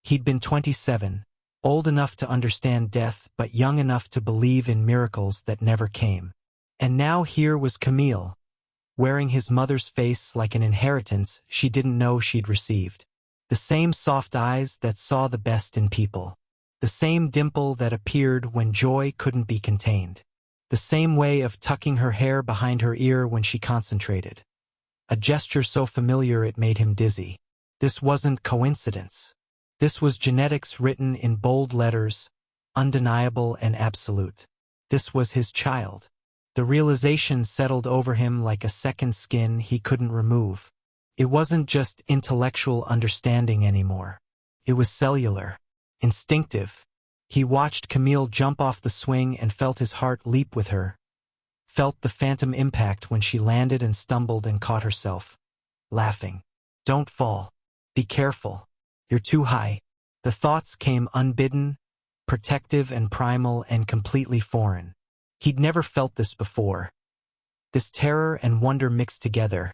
He'd been 27, old enough to understand death but young enough to believe in miracles that never came. And now here was Camille, wearing his mother's face like an inheritance she didn't know she'd received. The same soft eyes that saw the best in people. The same dimple that appeared when joy couldn't be contained. The same way of tucking her hair behind her ear when she concentrated. A gesture so familiar it made him dizzy. This wasn't coincidence. This was genetics written in bold letters, undeniable and absolute. This was his child. The realization settled over him like a second skin he couldn't remove. It wasn't just intellectual understanding anymore. It was cellular, instinctive. He watched Camille jump off the swing and felt his heart leap with her. Felt the phantom impact when she landed and stumbled and caught herself, laughing. Don't fall. Be careful. You're too high. The thoughts came unbidden, protective and primal and completely foreign. He'd never felt this before. This terror and wonder mixed together.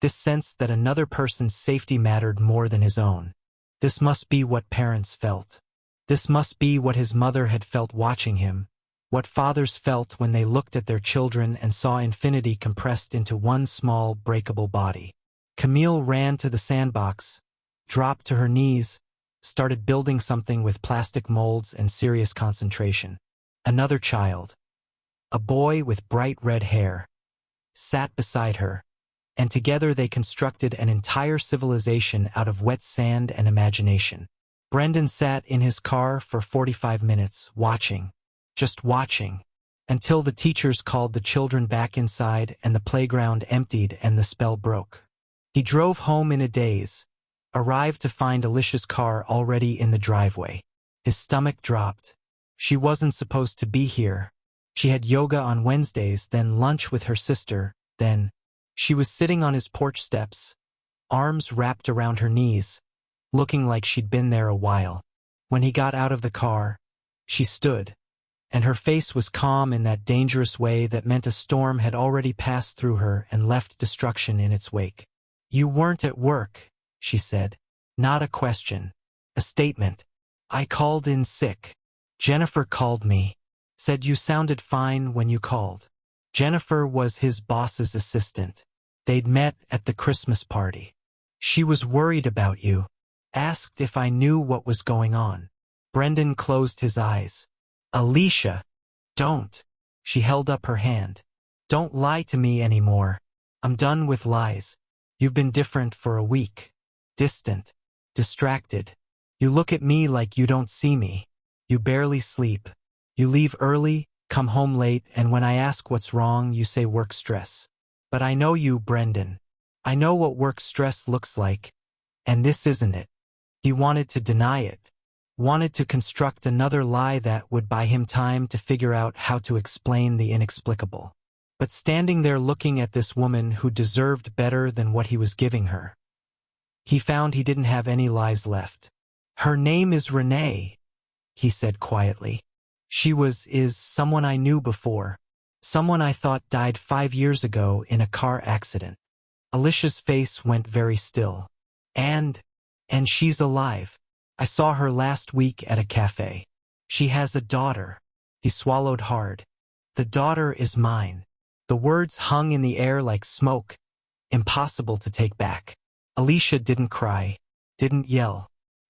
This sense that another person's safety mattered more than his own. This must be what parents felt. This must be what his mother had felt watching him, what fathers felt when they looked at their children and saw infinity compressed into one small, breakable body. Camille ran to the sandbox, dropped to her knees, started building something with plastic molds and serious concentration. Another child, a boy with bright red hair, sat beside her, and together they constructed an entire civilization out of wet sand and imagination. Brendan sat in his car for 45 minutes, watching, just watching, until the teachers called the children back inside and the playground emptied and the spell broke. He drove home in a daze, arrived to find Alicia's car already in the driveway. His stomach dropped. She wasn't supposed to be here. She had yoga on Wednesdays, then lunch with her sister, then she was sitting on his porch steps, arms wrapped around her knees, looking like she'd been there a while. When he got out of the car, she stood, and her face was calm in that dangerous way that meant a storm had already passed through her and left destruction in its wake. You weren't at work, she said. Not a question. A statement. I called in sick. Jennifer called me. Said you sounded fine when you called. Jennifer was his boss's assistant. They'd met at the Christmas party. She was worried about you. Asked if I knew what was going on. Brendan closed his eyes. Alicia, don't. She held up her hand. Don't lie to me anymore. I'm done with lies. You've been different for a week. Distant. Distracted. You look at me like you don't see me. You barely sleep. You leave early, come home late, and when I ask what's wrong, you say work stress. But I know you, Brendan. I know what work stress looks like. And this isn't it. He wanted to deny it. Wanted to construct another lie that would buy him time to figure out how to explain the inexplicable. But standing there looking at this woman who deserved better than what he was giving her, he found he didn't have any lies left. Her name is Renee, he said quietly. She is someone I knew before. Someone I thought died 5 years ago in a car accident. Alicia's face went very still. And she's alive. I saw her last week at a café. She has a daughter. He swallowed hard. The daughter is mine. The words hung in the air like smoke, impossible to take back. Alicia didn't cry, didn't yell.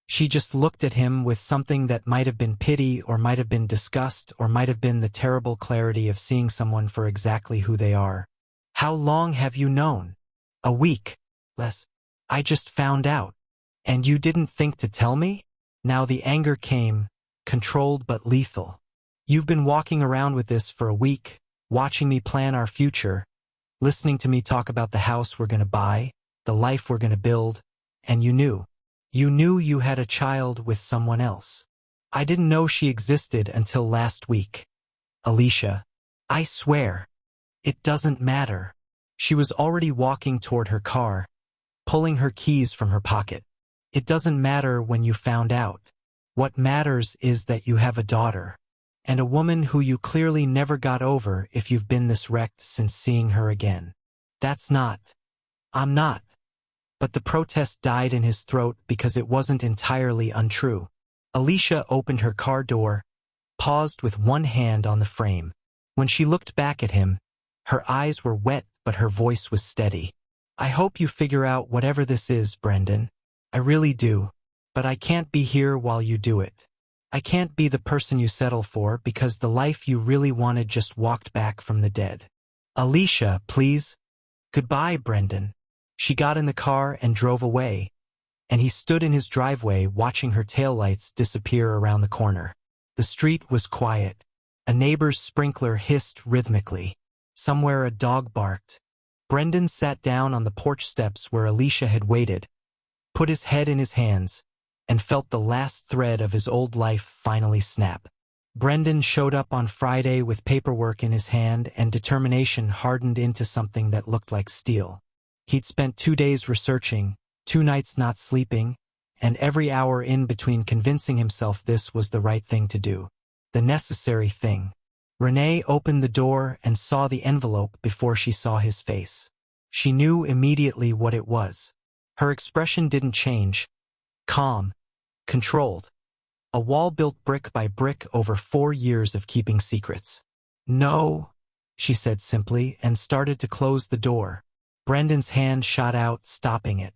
She just looked at him with something that might have been pity or might have been disgust or might have been the terrible clarity of seeing someone for exactly who they are. How long have you known? A week. Less. I just found out. And you didn't think to tell me? Now the anger came, controlled but lethal. You've been walking around with this for a week, watching me plan our future, listening to me talk about the house we're going to buy, the life we're going to build, and you knew. You knew you had a child with someone else. I didn't know she existed until last week. Alicia, I swear. It doesn't matter. She was already walking toward her car, pulling her keys from her pocket. It doesn't matter when you found out. What matters is that you have a daughter, and a woman who you clearly never got over if you've been this wrecked since seeing her again. That's not. I'm not. But the protest died in his throat because it wasn't entirely untrue. Alicia opened her car door, paused with one hand on the frame. When she looked back at him, her eyes were wet but her voice was steady. I hope you figure out whatever this is, Brendan. I really do. But I can't be here while you do it. I can't be the person you settle for because the life you really wanted just walked back from the dead. Alicia, please. Goodbye, Brendan. She got in the car and drove away, and he stood in his driveway watching her taillights disappear around the corner. The street was quiet. A neighbor's sprinkler hissed rhythmically. Somewhere a dog barked. Brendan sat down on the porch steps where Alicia had waited, put his head in his hands, and felt the last thread of his old life finally snap. Brendan showed up on Friday with paperwork in his hand and determination hardened into something that looked like steel. He'd spent 2 days researching, 2 nights not sleeping, and every hour in between convincing himself this was the right thing to do. The necessary thing. Renee opened the door and saw the envelope before she saw his face. She knew immediately what it was. Her expression didn't change. Calm. Controlled. A wall built brick by brick over 4 years of keeping secrets. No, she said simply and started to close the door. Brendan's hand shot out, stopping it.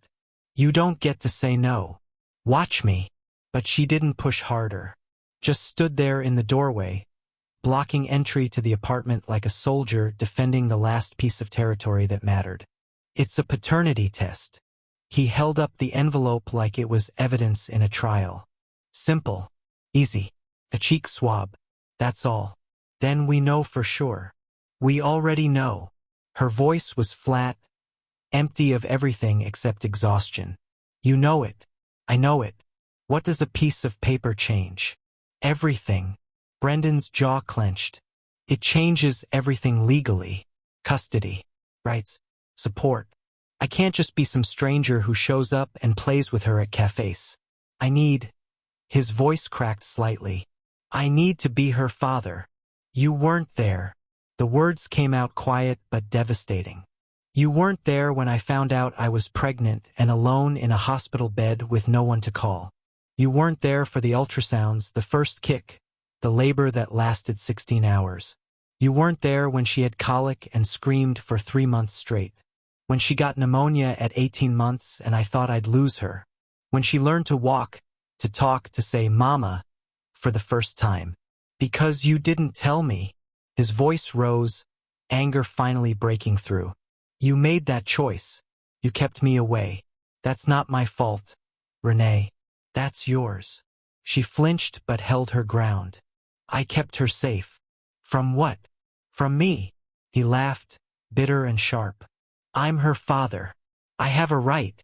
You don't get to say no. Watch me. But she didn't push harder. Just stood there in the doorway, blocking entry to the apartment like a soldier defending the last piece of territory that mattered. It's a paternity test. He held up the envelope like it was evidence in a trial. Simple. Easy. A cheek swab. That's all. Then we know for sure. We already know. Her voice was flat, empty of everything except exhaustion. You know it. I know it. What does a piece of paper change? Everything. Brendan's jaw clenched. It changes everything legally. Custody. Rights. Support. I can't just be some stranger who shows up and plays with her at cafes. I need... His voice cracked slightly. I need to be her father. You weren't there. The words came out quiet but devastating. You weren't there when I found out I was pregnant and alone in a hospital bed with no one to call. You weren't there for the ultrasounds, the first kick, the labor that lasted 16 hours. You weren't there when she had colic and screamed for 3 months straight. When she got pneumonia at 18 months and I thought I'd lose her. When she learned to walk, to talk, to say mama for the first time. Because you didn't tell me. His voice rose, anger finally breaking through. You made that choice. You kept me away. That's not my fault, Renee. That's yours. She flinched but held her ground. I kept her safe. From what? From me. He laughed, bitter and sharp. I'm her father. I have a right.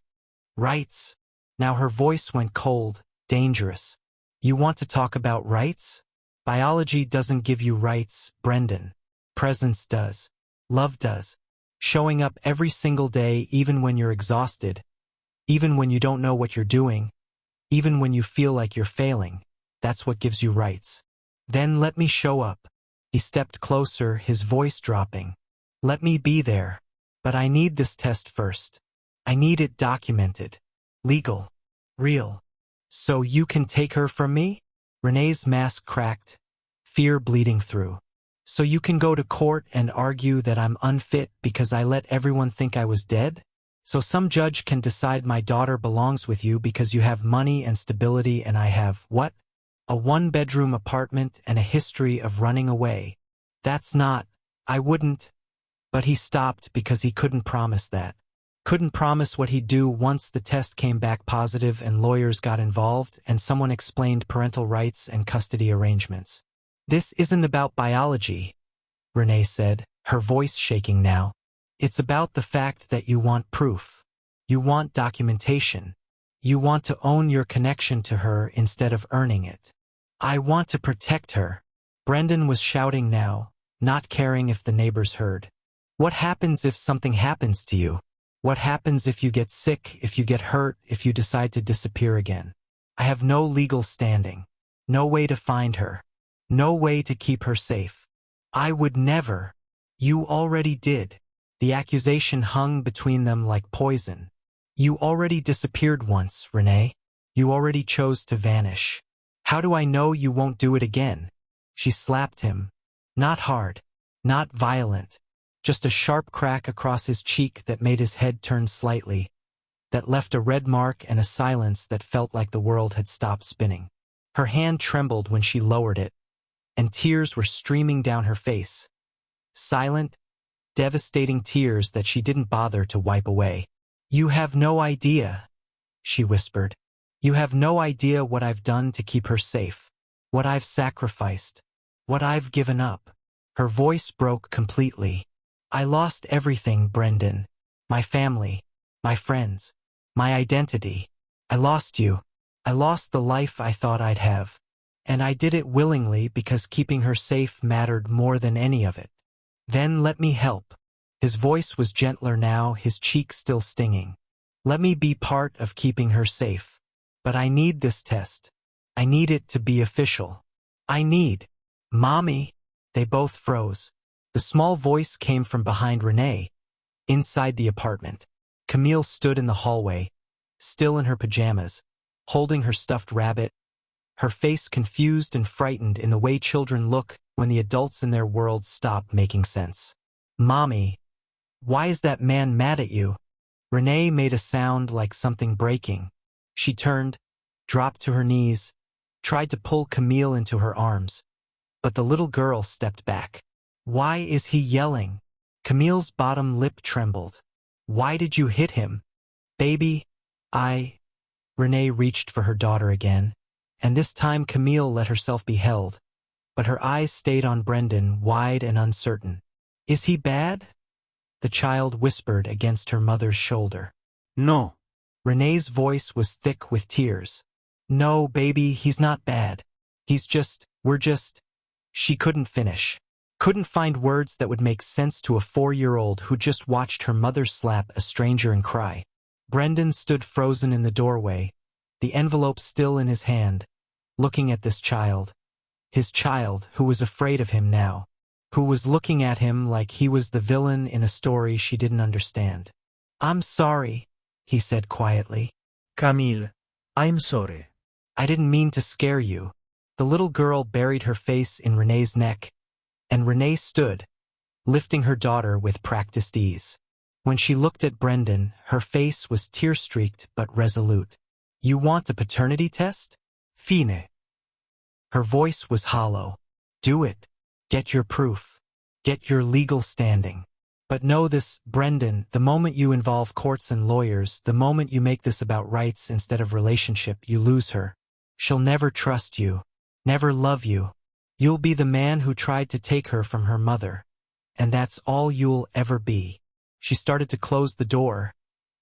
Rights. Now her voice went cold, dangerous. You want to talk about rights? Biology doesn't give you rights, Brendan. Presence does. Love does. Showing up every single day even when you're exhausted, even when you don't know what you're doing, even when you feel like you're failing, that's what gives you rights. Then let me show up. He stepped closer, his voice dropping. Let me be there. But I need this test first. I need it documented. Legal. Real. So you can take her from me? Renee's mask cracked, fear bleeding through. So you can go to court and argue that I'm unfit because I let everyone think I was dead? So some judge can decide my daughter belongs with you because you have money and stability and I have, what? A 1-bedroom apartment and a history of running away. That's not, I wouldn't. But he stopped because he couldn't promise that. Couldn't promise what he'd do once the test came back positive and lawyers got involved and someone explained parental rights and custody arrangements. This isn't about biology, Renee said, her voice shaking now. It's about the fact that you want proof. You want documentation. You want to own your connection to her instead of earning it. I want to protect her. Brendan was shouting now, not caring if the neighbors heard. What happens if something happens to you? What happens if you get sick, if you get hurt, if you decide to disappear again? I have no legal standing. No way to find her. No way to keep her safe. I would never. You already did. The accusation hung between them like poison. You already disappeared once, Renee. You already chose to vanish. How do I know you won't do it again? She slapped him. Not hard. Not violent. Just a sharp crack across his cheek that made his head turn slightly, that left a red mark and a silence that felt like the world had stopped spinning. Her hand trembled when she lowered it, and tears were streaming down her face. Silent, devastating tears that she didn't bother to wipe away. You have no idea, she whispered. You have no idea what I've done to keep her safe, what I've sacrificed, what I've given up. Her voice broke completely. I lost everything, Brendan. My family, my friends, my identity. I lost you. I lost the life I thought I'd have. And I did it willingly because keeping her safe mattered more than any of it. Then let me help. His voice was gentler now, his cheek still stinging. Let me be part of keeping her safe. But I need this test. I need it to be official. I need. Mommy. They both froze. The small voice came from behind Renee, inside the apartment. Camille stood in the hallway, still in her pajamas, holding her stuffed rabbit, her face confused and frightened in the way children look when the adults in their world stop making sense. Mommy, why is that man mad at you? Renee made a sound like something breaking. She turned, dropped to her knees, tried to pull Camille into her arms, but the little girl stepped back. Why is he yelling? Camille's bottom lip trembled. Why did you hit him? Baby, Renee reached for her daughter again, and this time Camille let herself be held, but her eyes stayed on Brendan, wide and uncertain. Is he bad? The child whispered against her mother's shoulder. No. Renee's voice was thick with tears. No, baby, he's not bad. We're just. She couldn't finish. Couldn't find words that would make sense to a 4-year-old who just watched her mother slap a stranger and cry. Brendan stood frozen in the doorway, the envelope still in his hand, looking at this child. His child, who was afraid of him now, who was looking at him like he was the villain in a story she didn't understand. I'm sorry, he said quietly. Camille, I'm sorry. I didn't mean to scare you. The little girl buried her face in Renee's neck, and Renee stood, lifting her daughter with practiced ease. When she looked at Brendan, her face was tear-streaked but resolute. You want a paternity test? Fine. Her voice was hollow. Do it. Get your proof. Get your legal standing. But know this, Brendan, the moment you involve courts and lawyers, the moment you make this about rights instead of relationship, you lose her. She'll never trust you, never love you. You'll be the man who tried to take her from her mother, and that's all you'll ever be. She started to close the door,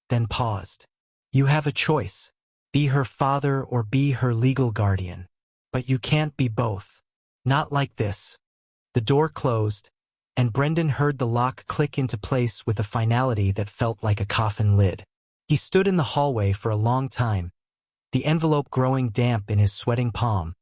then paused. You have a choice. Be her father or be her legal guardian. But you can't be both. Not like this. The door closed, and Brendan heard the lock click into place with a finality that felt like a coffin lid. He stood in the hallway for a long time, the envelope growing damp in his sweating palm,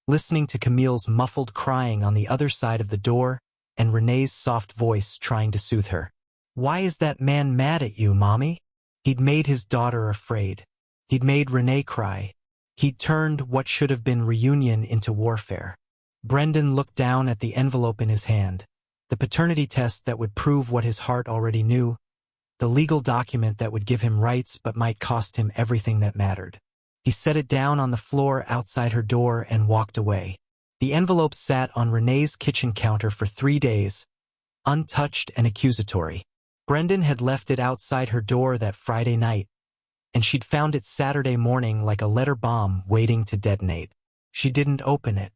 listening to Camille's muffled crying on the other side of the door and Renee's soft voice trying to soothe her. Why is that man mad at you, Mommy? He'd made his daughter afraid. He'd made Renee cry. He'd turned what should have been reunion into warfare. Brendan looked down at the envelope in his hand, the paternity test that would prove what his heart already knew, the legal document that would give him rights but might cost him everything that mattered. He set it down on the floor outside her door and walked away. The envelope sat on Renee's kitchen counter for 3 days, untouched and accusatory. Brendan had left it outside her door that Friday night, and she'd found it Saturday morning like a letter bomb waiting to detonate. She didn't open it.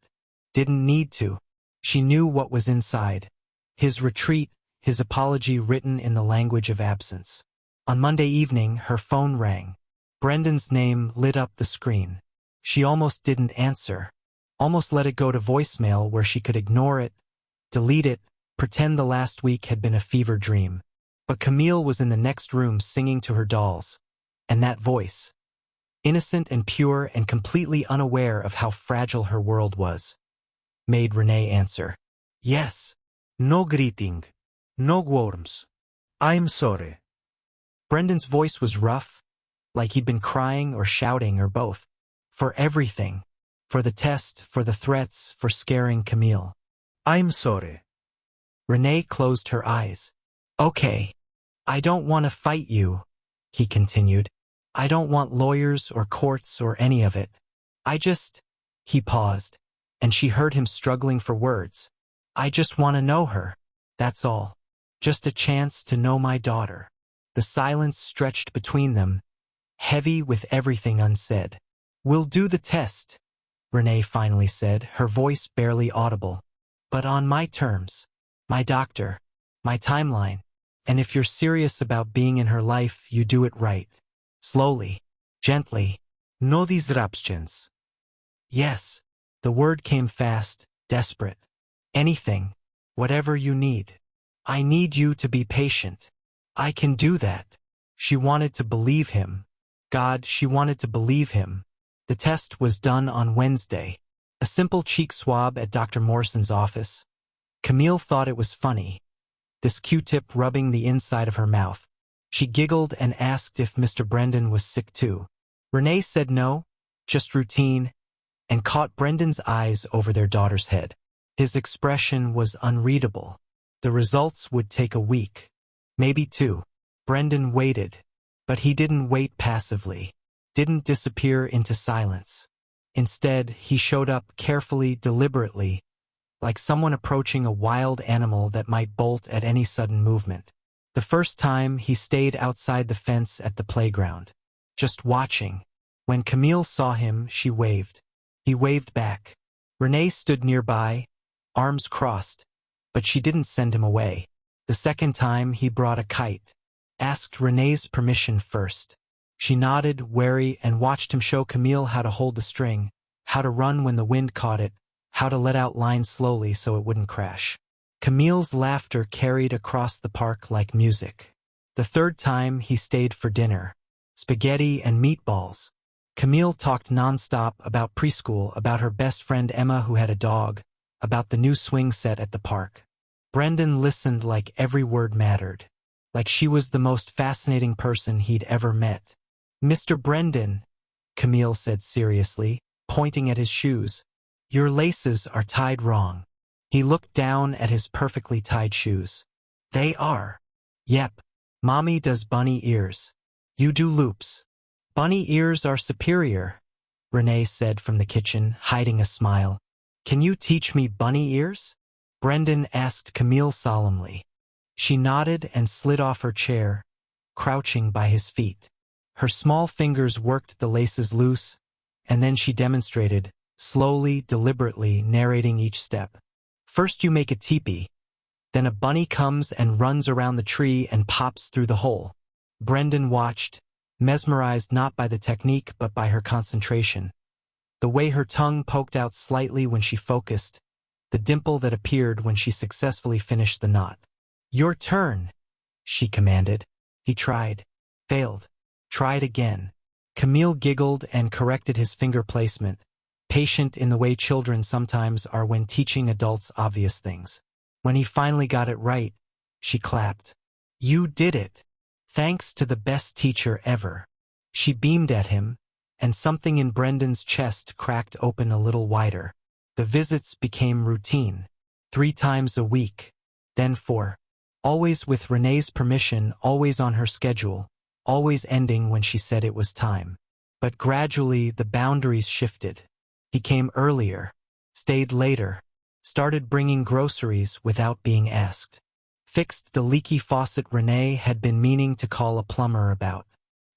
Didn't need to. She knew what was inside. His retreat, his apology written in the language of absence. On Monday evening, her phone rang. Brendan's name lit up the screen. She almost didn't answer. almost let it go to voicemail where she could ignore it, delete it, pretend the last week had been a fever dream. But Camille was in the next room singing to her dolls. And that voice, innocent and pure and completely unaware of how fragile her world was, made Renee answer. Yes. No greeting. No worms. I'm sorry. Brendan's voice was rough, like he'd been crying or shouting or both. For everything. For the test, for the threats, for scaring Camille. I'm sorry. Renee closed her eyes. Okay. I don't want to fight you, he continued. I don't want lawyers or courts or any of it. He paused, and she heard him struggling for words. I just want to know her. That's all. Just a chance to know my daughter. The silence stretched between them, heavy with everything unsaid. We'll do the test, Renee finally said, her voice barely audible. But on my terms. My doctor. My timeline. And if you're serious about being in her life, you do it right. Slowly. Gently. No disruptions. Yes. The word came fast, desperate. Anything. Whatever you need. I need you to be patient. I can do that. She wanted to believe him. God, she wanted to believe him. The test was done on Wednesday. A simple cheek swab at Dr. Morrison's office. Camille thought it was funny. This Q-tip rubbing the inside of her mouth. She giggled and asked if Mr. Brendan was sick too. Renee said no, just routine, and caught Brendan's eyes over their daughter's head. His expression was unreadable. The results would take a week. Maybe 2. Brendan waited, but he didn't wait passively. Didn't disappear into silence. Instead, he showed up carefully, deliberately, like someone approaching a wild animal that might bolt at any sudden movement. The first time, he stayed outside the fence at the playground, just watching. When Camille saw him, she waved. He waved back. Renee stood nearby, arms crossed, but she didn't send him away. The second time, he brought a kite. Asked Renee's permission first. She nodded, wary, and watched him show Camille how to hold the string, how to run when the wind caught it, how to let out lines slowly so it wouldn't crash. Camille's laughter carried across the park like music. The third time, he stayed for dinner. Spaghetti and meatballs. Camille talked nonstop about preschool, about her best friend Emma who had a dog, about the new swing set at the park. Brendan listened like every word mattered, like she was the most fascinating person he'd ever met. Mr. Brendan, Camille said seriously, pointing at his shoes, your laces are tied wrong. He looked down at his perfectly tied shoes. They are. Yep. Mommy does bunny ears. You do loops. Bunny ears are superior, Renee said from the kitchen, hiding a smile. Can you teach me bunny ears? Brendan asked Camille solemnly. She nodded and slid off her chair, crouching by his feet. Her small fingers worked the laces loose, and then she demonstrated, slowly, deliberately, narrating each step. First you make a teepee. Then a bunny comes and runs around the tree and pops through the hole. Brendan watched, mesmerized not by the technique but by her concentration. The way her tongue poked out slightly when she focused, the dimple that appeared when she successfully finished the knot. Your turn, she commanded. He tried, failed, tried again. Camille giggled and corrected his finger placement, patient in the way children sometimes are when teaching adults obvious things. When he finally got it right, she clapped. You did it. Thanks to the best teacher ever. She beamed at him, and something in Brendan's chest cracked open a little wider. The visits became routine. 3 times a week. Then 4. Always with Renee's permission, always on her schedule, always ending when she said it was time. But gradually the boundaries shifted. He came earlier, stayed later, started bringing groceries without being asked. Fixed the leaky faucet Renee had been meaning to call a plumber about.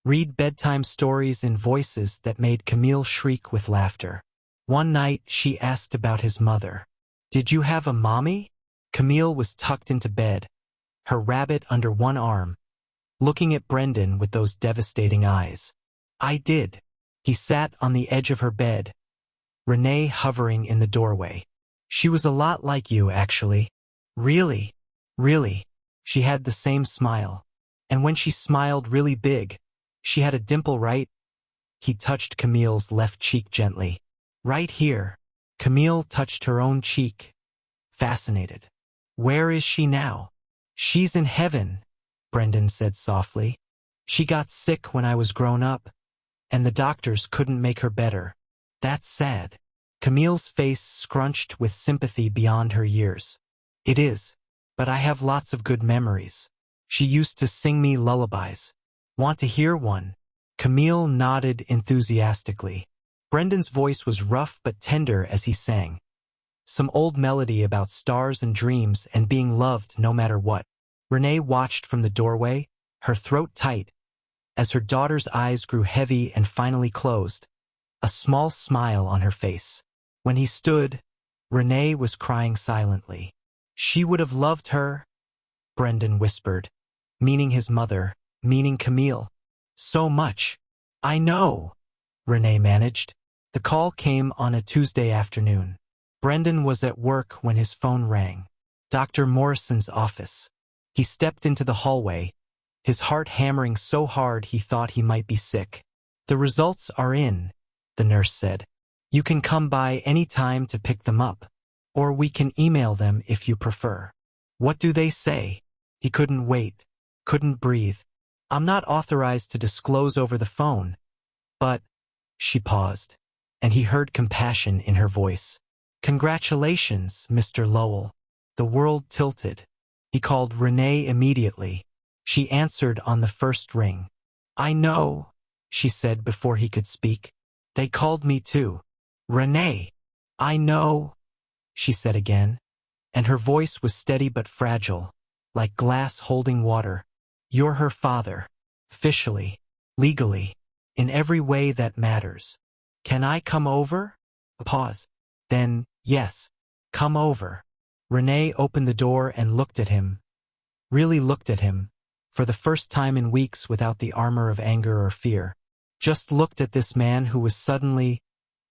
Read bedtime stories in voices that made Camille shriek with laughter. One night she asked about his mother. Did you have a mommy? Camille was tucked into bed, her rabbit under one arm, looking at Brendan with those devastating eyes. I did. He sat on the edge of her bed, Renee hovering in the doorway. She was a lot like you, actually. Really? Really? She had the same smile. And when she smiled really big, she had a dimple, right? He touched Camille's left cheek gently. Right here. Camille touched her own cheek. Fascinated. Where is she now? She's in heaven, Brendan said softly. She got sick when I was grown up, and the doctors couldn't make her better. That's sad. Camille's face scrunched with sympathy beyond her years. It is, but I have lots of good memories. She used to sing me lullabies. Want to hear one? Camille nodded enthusiastically. Brendan's voice was rough but tender as he sang. Some old melody about stars and dreams and being loved no matter what. Renee watched from the doorway, her throat tight, as her daughter's eyes grew heavy and finally closed, a small smile on her face. When he stood, Renee was crying silently. She would have loved her, Brendan whispered, meaning his mother, meaning Camille. So much. I know, Renee managed. The call came on a Tuesday afternoon. Brendan was at work when his phone rang. Dr. Morrison's office. He stepped into the hallway, his heart hammering so hard he thought he might be sick. The results are in, the nurse said. You can come by any time to pick them up, or we can email them if you prefer. What do they say? He couldn't wait, couldn't breathe. I'm not authorized to disclose over the phone, but, she paused, and he heard compassion in her voice. Congratulations, Mr. Lowell. The world tilted. He called Renee immediately. She answered on the first ring. I know, she said before he could speak. They called me too. Renee. I know, she said again, and her voice was steady but fragile, like glass holding water. You're her father. Officially. Legally. In every way that matters. Can I come over? A pause. Then, yes. Come over. Renee opened the door and looked at him. Really looked at him. For the first time in weeks without the armor of anger or fear. Just looked at this man who was suddenly,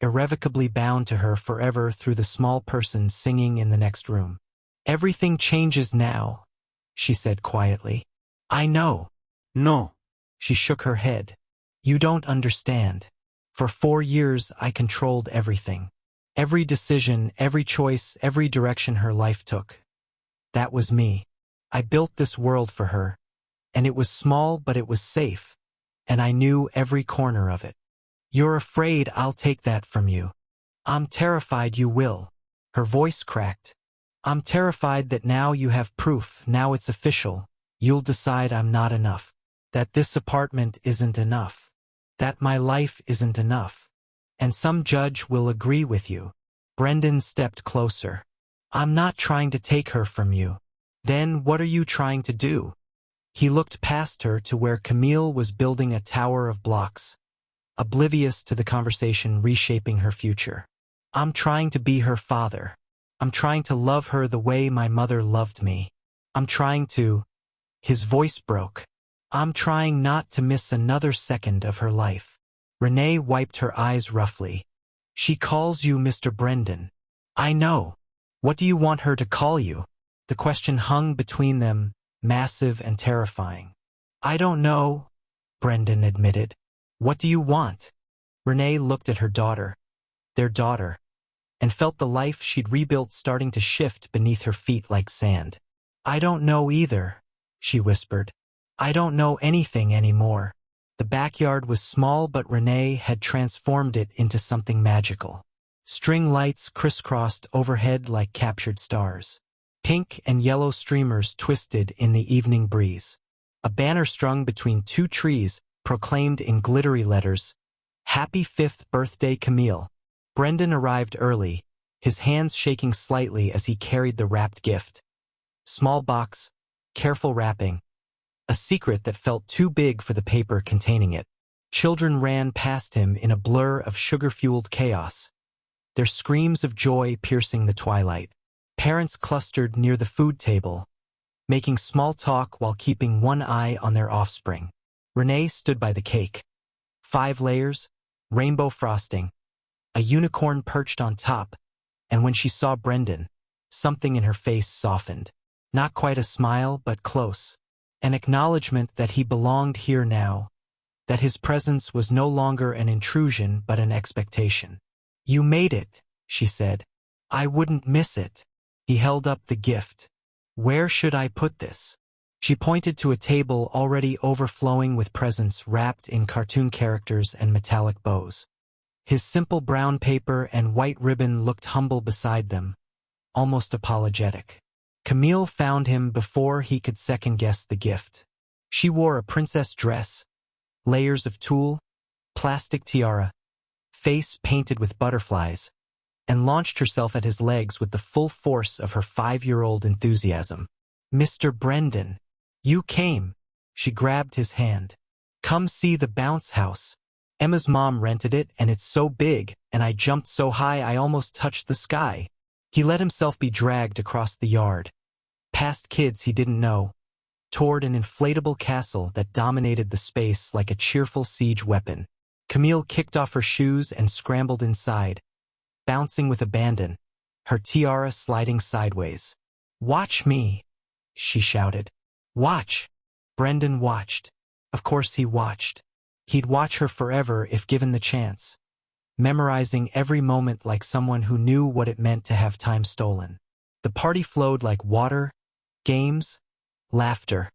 irrevocably bound to her forever through the small person singing in the next room. Everything changes now, she said quietly. I know. No. She shook her head. You don't understand. For 4 years I controlled everything. Every decision, every choice, every direction her life took. That was me. I built this world for her. And it was small, but it was safe. And I knew every corner of it. You're afraid I'll take that from you. I'm terrified you will. Her voice cracked. I'm terrified that now you have proof, now it's official. You'll decide I'm not enough. That this apartment isn't enough. That my life isn't enough. And some judge will agree with you. Brendan stepped closer. I'm not trying to take her from you. Then what are you trying to do? He looked past her to where Camille was building a tower of blocks, oblivious to the conversation reshaping her future. I'm trying to be her father. I'm trying to love her the way my mother loved me. I'm trying to... His voice broke. I'm trying not to miss another second of her life. Renee wiped her eyes roughly. She calls you Mr. Brendan. I know. What do you want her to call you? The question hung between them, massive and terrifying. I don't know, Brendan admitted. What do you want? Renee looked at her daughter, their daughter, and felt the life she'd rebuilt starting to shift beneath her feet like sand. I don't know either, she whispered. I don't know anything anymore. The backyard was small, but Renee had transformed it into something magical. String lights crisscrossed overhead like captured stars. Pink and yellow streamers twisted in the evening breeze. A banner strung between 2 trees proclaimed in glittery letters, Happy 5th birthday, Camille. Brendan arrived early, his hands shaking slightly as he carried the wrapped gift. Small box, careful wrapping, a secret that felt too big for the paper containing it. Children ran past him in a blur of sugar-fueled chaos, their screams of joy piercing the twilight. Parents clustered near the food table, making small talk while keeping one eye on their offspring. Renee stood by the cake. 5 layers, rainbow frosting, A unicorn perched on top, and when she saw Brendan, something in her face softened. Not quite a smile, but close. An acknowledgement that he belonged here now, that his presence was no longer an intrusion but an expectation. "You made it," she said. "I wouldn't miss it." He held up the gift. "Where should I put this?" She pointed to a table already overflowing with presents wrapped in cartoon characters and metallic bows. His simple brown paper and white ribbon looked humble beside them, almost apologetic. Camille found him before he could second-guess the gift. She wore a princess dress, layers of tulle, plastic tiara, face painted with butterflies, and launched herself at his legs with the full force of her 5-year-old enthusiasm. "Mr. Brendan, you came." She grabbed his hand. "Come see the bounce house. Emma's mom rented it, and it's so big, and I jumped so high I almost touched the sky." He let himself be dragged across the yard, past kids he didn't know, toward an inflatable castle that dominated the space like a cheerful siege weapon. Camille kicked off her shoes and scrambled inside, bouncing with abandon, her tiara sliding sideways. "Watch me," she shouted. "Watch." Brendan watched. Of course he watched. He'd watch her forever if given the chance, memorizing every moment like someone who knew what it meant to have time stolen. The party flowed like water, games, laughter,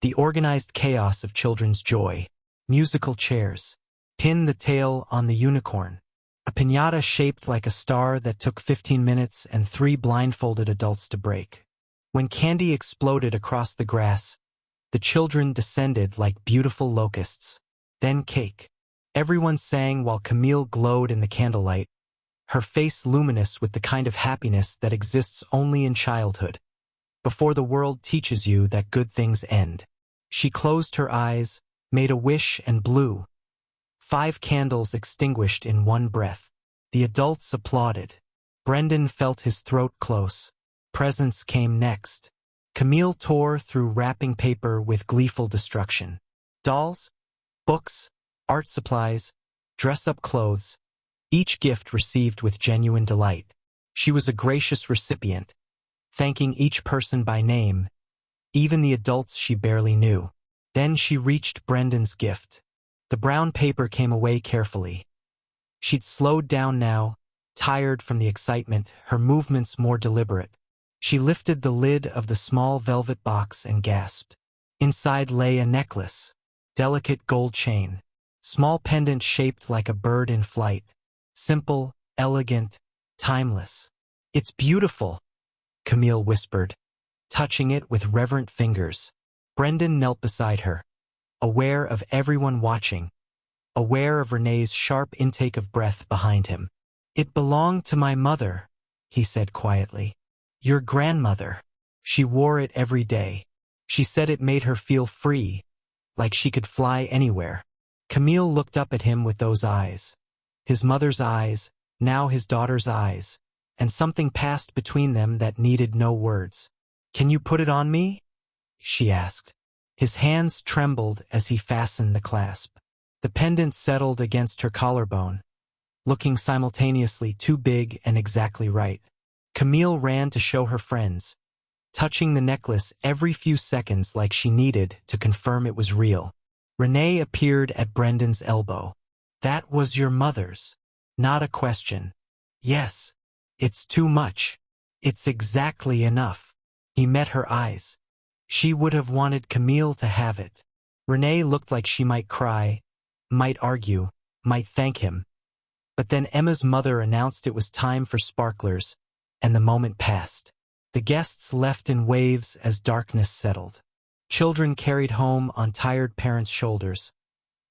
the organized chaos of children's joy. Musical chairs. Pin the tail on the unicorn. A piñata shaped like a star that took 15 minutes and 3 blindfolded adults to break. When candy exploded across the grass, the children descended like beautiful locusts. Then cake. Everyone sang while Camille glowed in the candlelight, her face luminous with the kind of happiness that exists only in childhood, before the world teaches you that good things end. She closed her eyes, made a wish, and blew. 5 candles extinguished in one breath. The adults applauded. Brendan felt his throat close. Presents came next. Camille tore through wrapping paper with gleeful destruction. Dolls, books, art supplies, dress-up clothes, each gift received with genuine delight. She was a gracious recipient, thanking each person by name, even the adults she barely knew. Then she reached Brendan's gift. The brown paper came away carefully. She'd slowed down now, tired from the excitement, her movements more deliberate. She lifted the lid of the small velvet box and gasped. Inside lay a necklace, delicate gold chain, small pendant shaped like a bird in flight. Simple, elegant, timeless. "It's beautiful," Camille whispered, touching it with reverent fingers. Brendan knelt beside her, aware of everyone watching, aware of Renee's sharp intake of breath behind him. "It belonged to my mother," he said quietly. "Your grandmother. She wore it every day. She said it made her feel free, like she could fly anywhere." Camille looked up at him with those eyes. His mother's eyes, now his daughter's eyes, and something passed between them that needed no words. "Can you put it on me?" she asked. His hands trembled as he fastened the clasp. The pendant settled against her collarbone, looking simultaneously too big and exactly right. Camille ran to show her friends, touching the necklace every few seconds like she needed to confirm it was real. Renee appeared at Brendan's elbow. "That was your mother's." Not a question. "Yes. It's too much. It's exactly enough." He met her eyes. She would have wanted Camille to have it. Renee looked like she might cry, might argue, might thank him. But then Emma's mother announced it was time for sparklers, and the moment passed. The guests left in waves as darkness settled. Children carried home on tired parents' shoulders,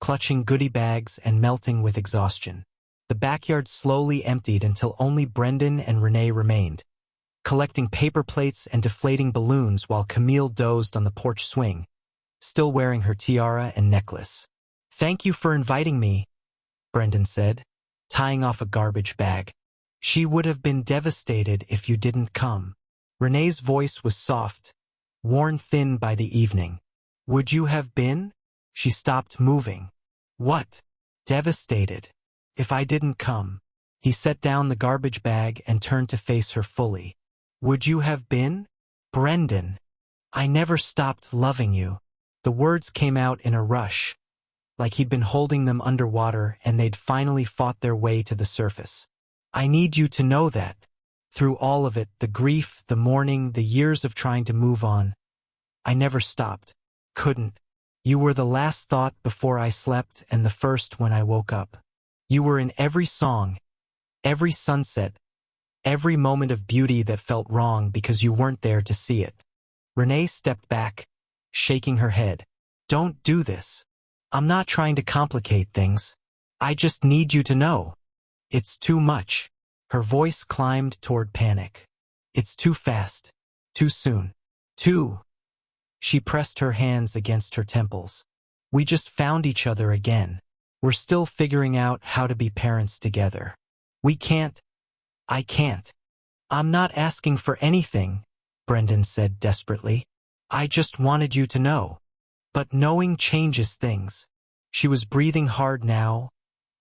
clutching goodie bags and melting with exhaustion. The backyard slowly emptied until only Brendan and Renee remained, collecting paper plates and deflating balloons while Camille dozed on the porch swing, still wearing her tiara and necklace. "Thank you for inviting me," Brendan said, tying off a garbage bag. "She would have been devastated if you didn't come." Renee's voice was soft, worn thin by the evening. "Would you have been?" She stopped moving. "What?" "Devastated. If I didn't come." He set down the garbage bag and turned to face her fully. Would you have been? Brendan. I never stopped loving you. The words came out in a rush, like he'd been holding them underwater and they'd finally fought their way to the surface. I need you to know that. Through all of it, the grief, the mourning, the years of trying to move on, I never stopped. Couldn't. You were the last thought before I slept and the first when I woke up. You were in every song, every sunset, every moment of beauty that felt wrong because you weren't there to see it. Renee stepped back, shaking her head. Don't do this. I'm not trying to complicate things. I just need you to know. It's too much. Her voice climbed toward panic. It's too fast. Too soon. Too. She pressed her hands against her temples. We just found each other again. We're still figuring out how to be parents together. We can't. I can't. I'm not asking for anything, Brendan said desperately. I just wanted you to know. But knowing changes things. She was breathing hard now,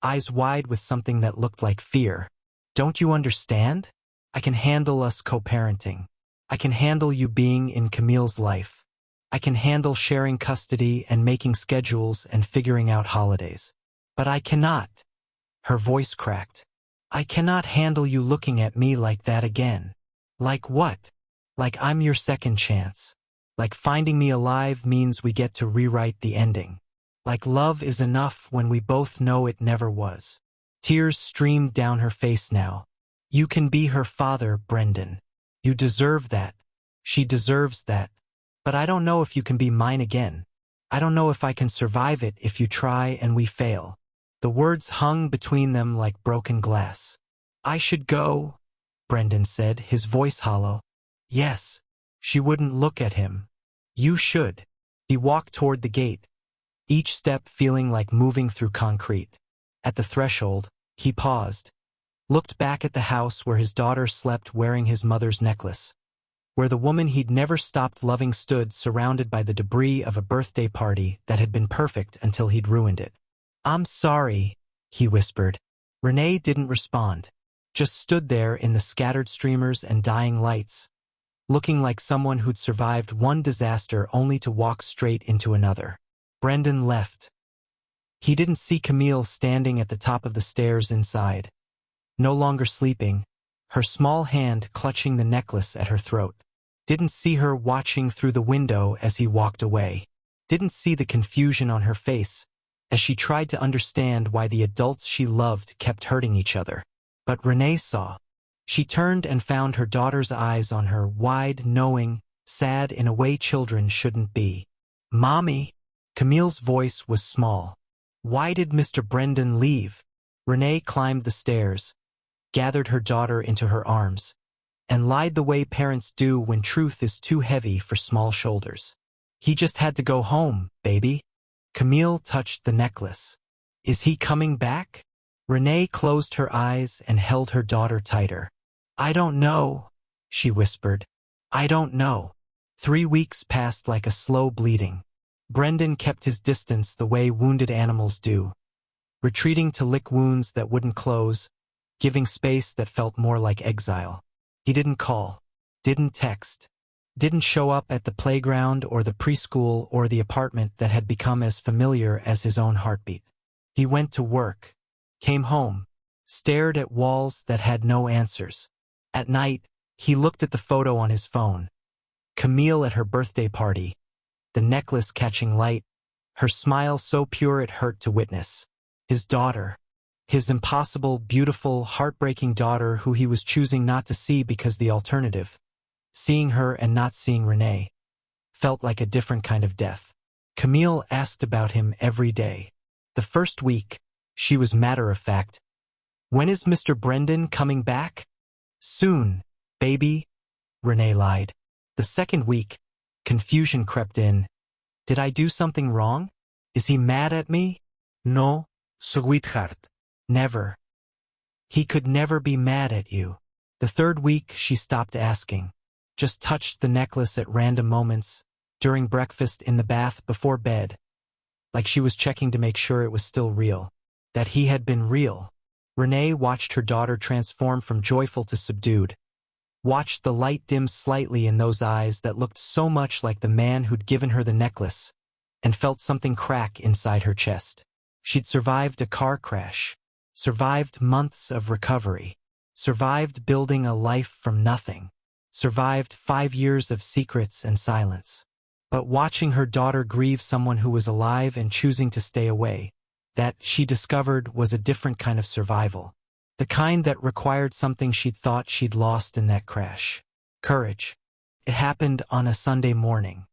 eyes wide with something that looked like fear. Don't you understand? I can handle us co-parenting. I can handle you being in Camille's life. I can handle sharing custody and making schedules and figuring out holidays. But I cannot. Her voice cracked. I cannot handle you looking at me like that again. Like what? Like I'm your second chance. Like finding me alive means we get to rewrite the ending. Like love is enough when we both know it never was. Tears streamed down her face now. You can be her father, Brendan. You deserve that. She deserves that. But I don't know if you can be mine again. I don't know if I can survive it if you try and we fail. The words hung between them like broken glass. I should go, Brendan said, his voice hollow. Yes. She wouldn't look at him. You should. He walked toward the gate, each step feeling like moving through concrete. At the threshold, he paused, looked back at the house where his daughter slept wearing his mother's necklace, where the woman he'd never stopped loving stood surrounded by the debris of a birthday party that had been perfect until he'd ruined it. I'm sorry, he whispered. Renee didn't respond, just stood there in the scattered streamers and dying lights, looking like someone who'd survived one disaster only to walk straight into another. Brendan left. He didn't see Camille standing at the top of the stairs inside, no longer sleeping, her small hand clutching the necklace at her throat. Didn't see her watching through the window as he walked away. Didn't see the confusion on her face as she tried to understand why the adults she loved kept hurting each other. But Renee saw. She turned and found her daughter's eyes on her, wide, knowing, sad in a way children shouldn't be. Mommy! Camille's voice was small. Why did Mr. Brendan leave? Renee climbed the stairs, gathered her daughter into her arms, and lied the way parents do when truth is too heavy for small shoulders. He just had to go home, baby. Camille touched the necklace. Is he coming back? Renee closed her eyes and held her daughter tighter. I don't know, she whispered. I don't know. 3 weeks passed like a slow bleeding. Brendan kept his distance the way wounded animals do, retreating to lick wounds that wouldn't close, giving space that felt more like exile. He didn't call, didn't text, didn't show up at the playground or the preschool or the apartment that had become as familiar as his own heartbeat. He went to work, came home, stared at walls that had no answers. At night, he looked at the photo on his phone. Camille at her birthday party, the necklace catching light, her smile so pure it hurt to witness. His daughter, his impossible, beautiful, heartbreaking daughter who he was choosing not to see because the alternative, seeing her and not seeing Renee, felt like a different kind of death. Camille asked about him every day. The first week, she was matter-of-fact. When is Mr. Brendan coming back? Soon, baby, Renee lied. The second week, confusion crept in. Did I do something wrong? Is he mad at me? No, sweetheart. Never. He could never be mad at you. The third week, she stopped asking. Just touched the necklace at random moments, during breakfast, in the bath, before bed, like she was checking to make sure it was still real, that he had been real. Renee watched her daughter transform from joyful to subdued, watched the light dim slightly in those eyes that looked so much like the man who'd given her the necklace, and felt something crack inside her chest. She'd survived a car crash, survived months of recovery, survived building a life from nothing, survived 5 years of secrets and silence. But watching her daughter grieve someone who was alive and choosing to stay away, that, she discovered, was a different kind of survival. The kind that required something she'd thought she'd lost in that crash. Courage. It happened on a Sunday morning.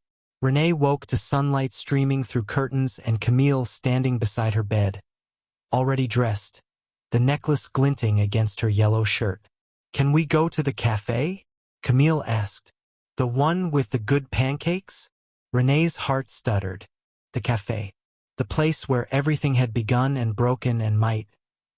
Renee woke to sunlight streaming through curtains and Camille standing beside her bed, already dressed, the necklace glinting against her yellow shirt. "Can we go to the café?" Camille asked. "The one with the good pancakes?" Renee's heart stuttered. The café. The place where everything had begun and broken and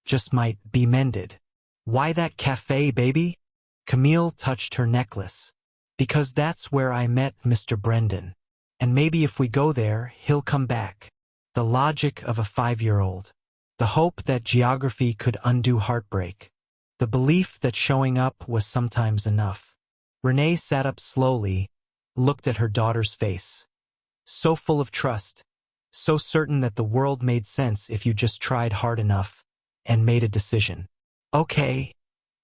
just might, be mended. "Why that café, baby?" Camille touched her necklace. "Because that's where I met Mr. Brendan. And maybe if we go there, he'll come back." The logic of a 5-year-old. The hope that geography could undo heartbreak. The belief that showing up was sometimes enough. Renee sat up slowly, looked at her daughter's face. So full of trust, so certain that the world made sense if you just tried hard enough, and made a decision. "Okay,"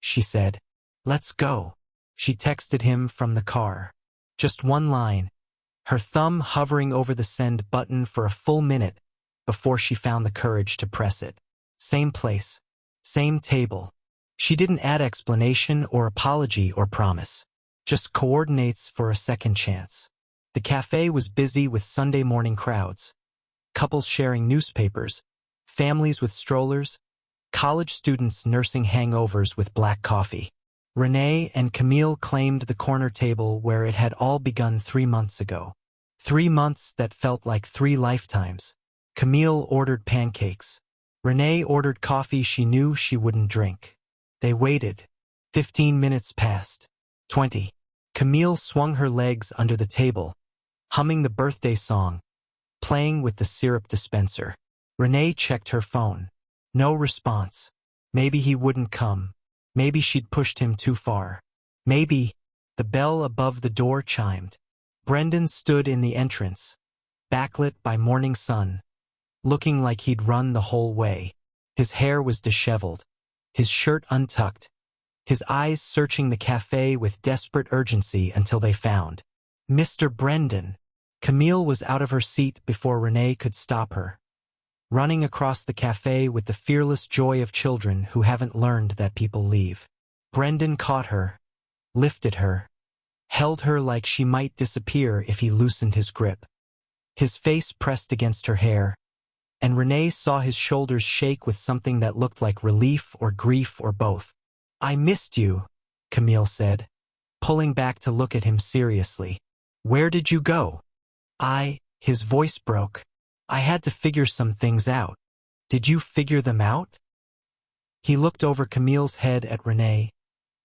she said. "Let's go." She texted him from the car. Just one line, her thumb hovering over the send button for a full minute before she found the courage to press it. Same place, same table. She didn't add explanation or apology or promise, just coordinates for a second chance. The cafe was busy with Sunday morning crowds, couples sharing newspapers, families with strollers, college students nursing hangovers with black coffee. Renee and Camille claimed the corner table where it had all begun 3 months ago. 3 months that felt like 3 lifetimes. Camille ordered pancakes. Renee ordered coffee she knew she wouldn't drink. They waited. 15 minutes passed. 20. Camille swung her legs under the table, humming the birthday song, playing with the syrup dispenser. Renee checked her phone. No response. Maybe he wouldn't come. Maybe she'd pushed him too far. Maybe. The bell above the door chimed. Brendan stood in the entrance, backlit by morning sun, looking like he'd run the whole way. His hair was disheveled, his shirt untucked, his eyes searching the cafe with desperate urgency until they found Mr. Brendan. Camille was out of her seat before Renee could stop her, running across the cafe with the fearless joy of children who haven't learned that people leave. Brendan caught her, lifted her, held her like she might disappear if he loosened his grip. His face pressed against her hair, and Renee saw his shoulders shake with something that looked like relief or grief or both. "I missed you," Camille said, pulling back to look at him seriously. "Where did you go?" His voice broke. "I had to figure some things out." "Did you figure them out?" He looked over Camille's head at Renee,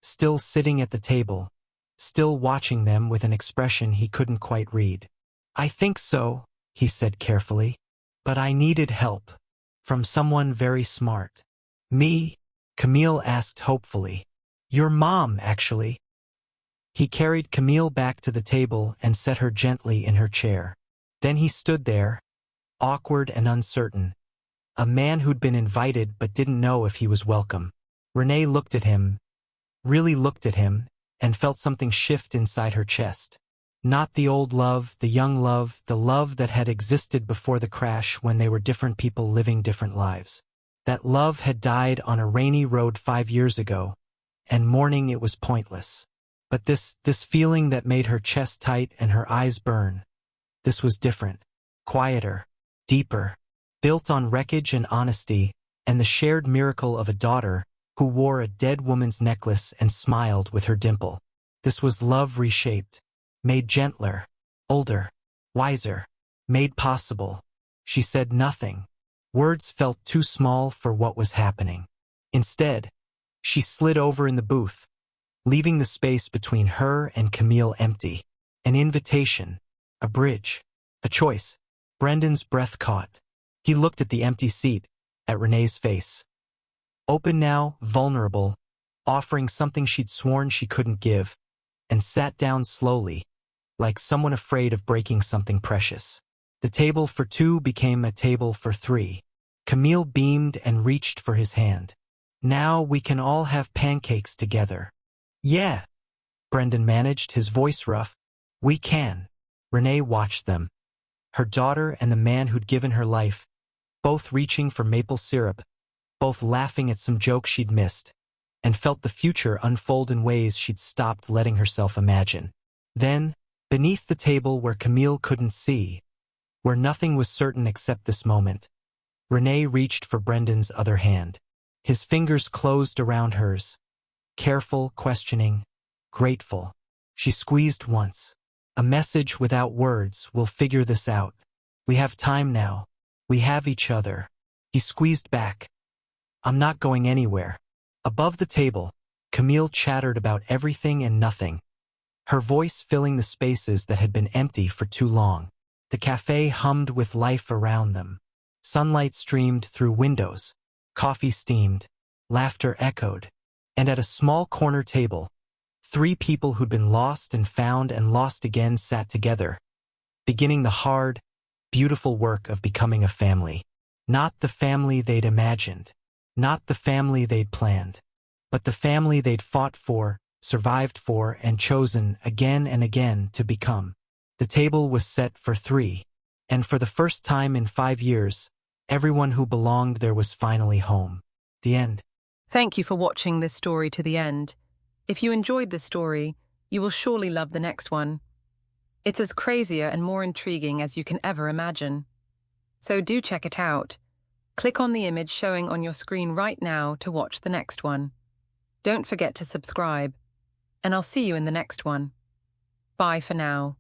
still sitting at the table, still watching them with an expression he couldn't quite read. "I think so," he said carefully. "But I needed help. From someone very smart." "Me?" Camille asked hopefully. "Your mom, actually." He carried Camille back to the table and set her gently in her chair. Then he stood there, awkward and uncertain, a man who'd been invited but didn't know if he was welcome. Renee looked at him, really looked at him, and felt something shift inside her chest. Not the old love, the young love, the love that had existed before the crash when they were different people living different lives. That love had died on a rainy road 5 years ago, and mourning it was pointless. But this feeling that made her chest tight and her eyes burn, this was different, quieter, deeper, built on wreckage and honesty, and the shared miracle of a daughter who wore a dead woman's necklace and smiled with her dimple. This was love reshaped, made gentler, older, wiser, made possible. She said nothing. Words felt too small for what was happening. Instead, she slid over in the booth, leaving the space between her and Camille empty. An invitation, a bridge, a choice. Brendan's breath caught. He looked at the empty seat, at Renee's face. Open now, vulnerable, offering something she'd sworn she couldn't give, and sat down slowly, like someone afraid of breaking something precious. The table for two became a table for three. Camille beamed and reached for his hand. Now we can all have pancakes together. Yeah, Brendan managed, his voice rough. We can. Renee watched them. Her daughter and the man who'd given her life, both reaching for maple syrup, both laughing at some joke she'd missed, and felt the future unfold in ways she'd stopped letting herself imagine. Then, beneath the table where Camille couldn't see, where nothing was certain except this moment, Renee reached for Brendan's other hand. His fingers closed around hers. Careful, questioning, grateful. She squeezed once. A message without words. We'll figure this out. We have time now. We have each other. He squeezed back. I'm not going anywhere. Above the table, Camille chattered about everything and nothing, her voice filling the spaces that had been empty for too long. The café hummed with life around them. Sunlight streamed through windows. Coffee steamed. Laughter echoed. And at a small corner table, three people who'd been lost and found and lost again sat together, beginning the hard, beautiful work of becoming a family. Not the family they'd imagined. Not the family they'd planned. But the family they'd fought for, survived for, and chosen again and again to become. The table was set for three, and for the first time in 5 years, everyone who belonged there was finally home. The end. Thank you for watching this story to the end. If you enjoyed this story, you will surely love the next one. It's as crazier and more intriguing as you can ever imagine. So do check it out. Click on the image showing on your screen right now to watch the next one. Don't forget to subscribe, and I'll see you in the next one. Bye for now.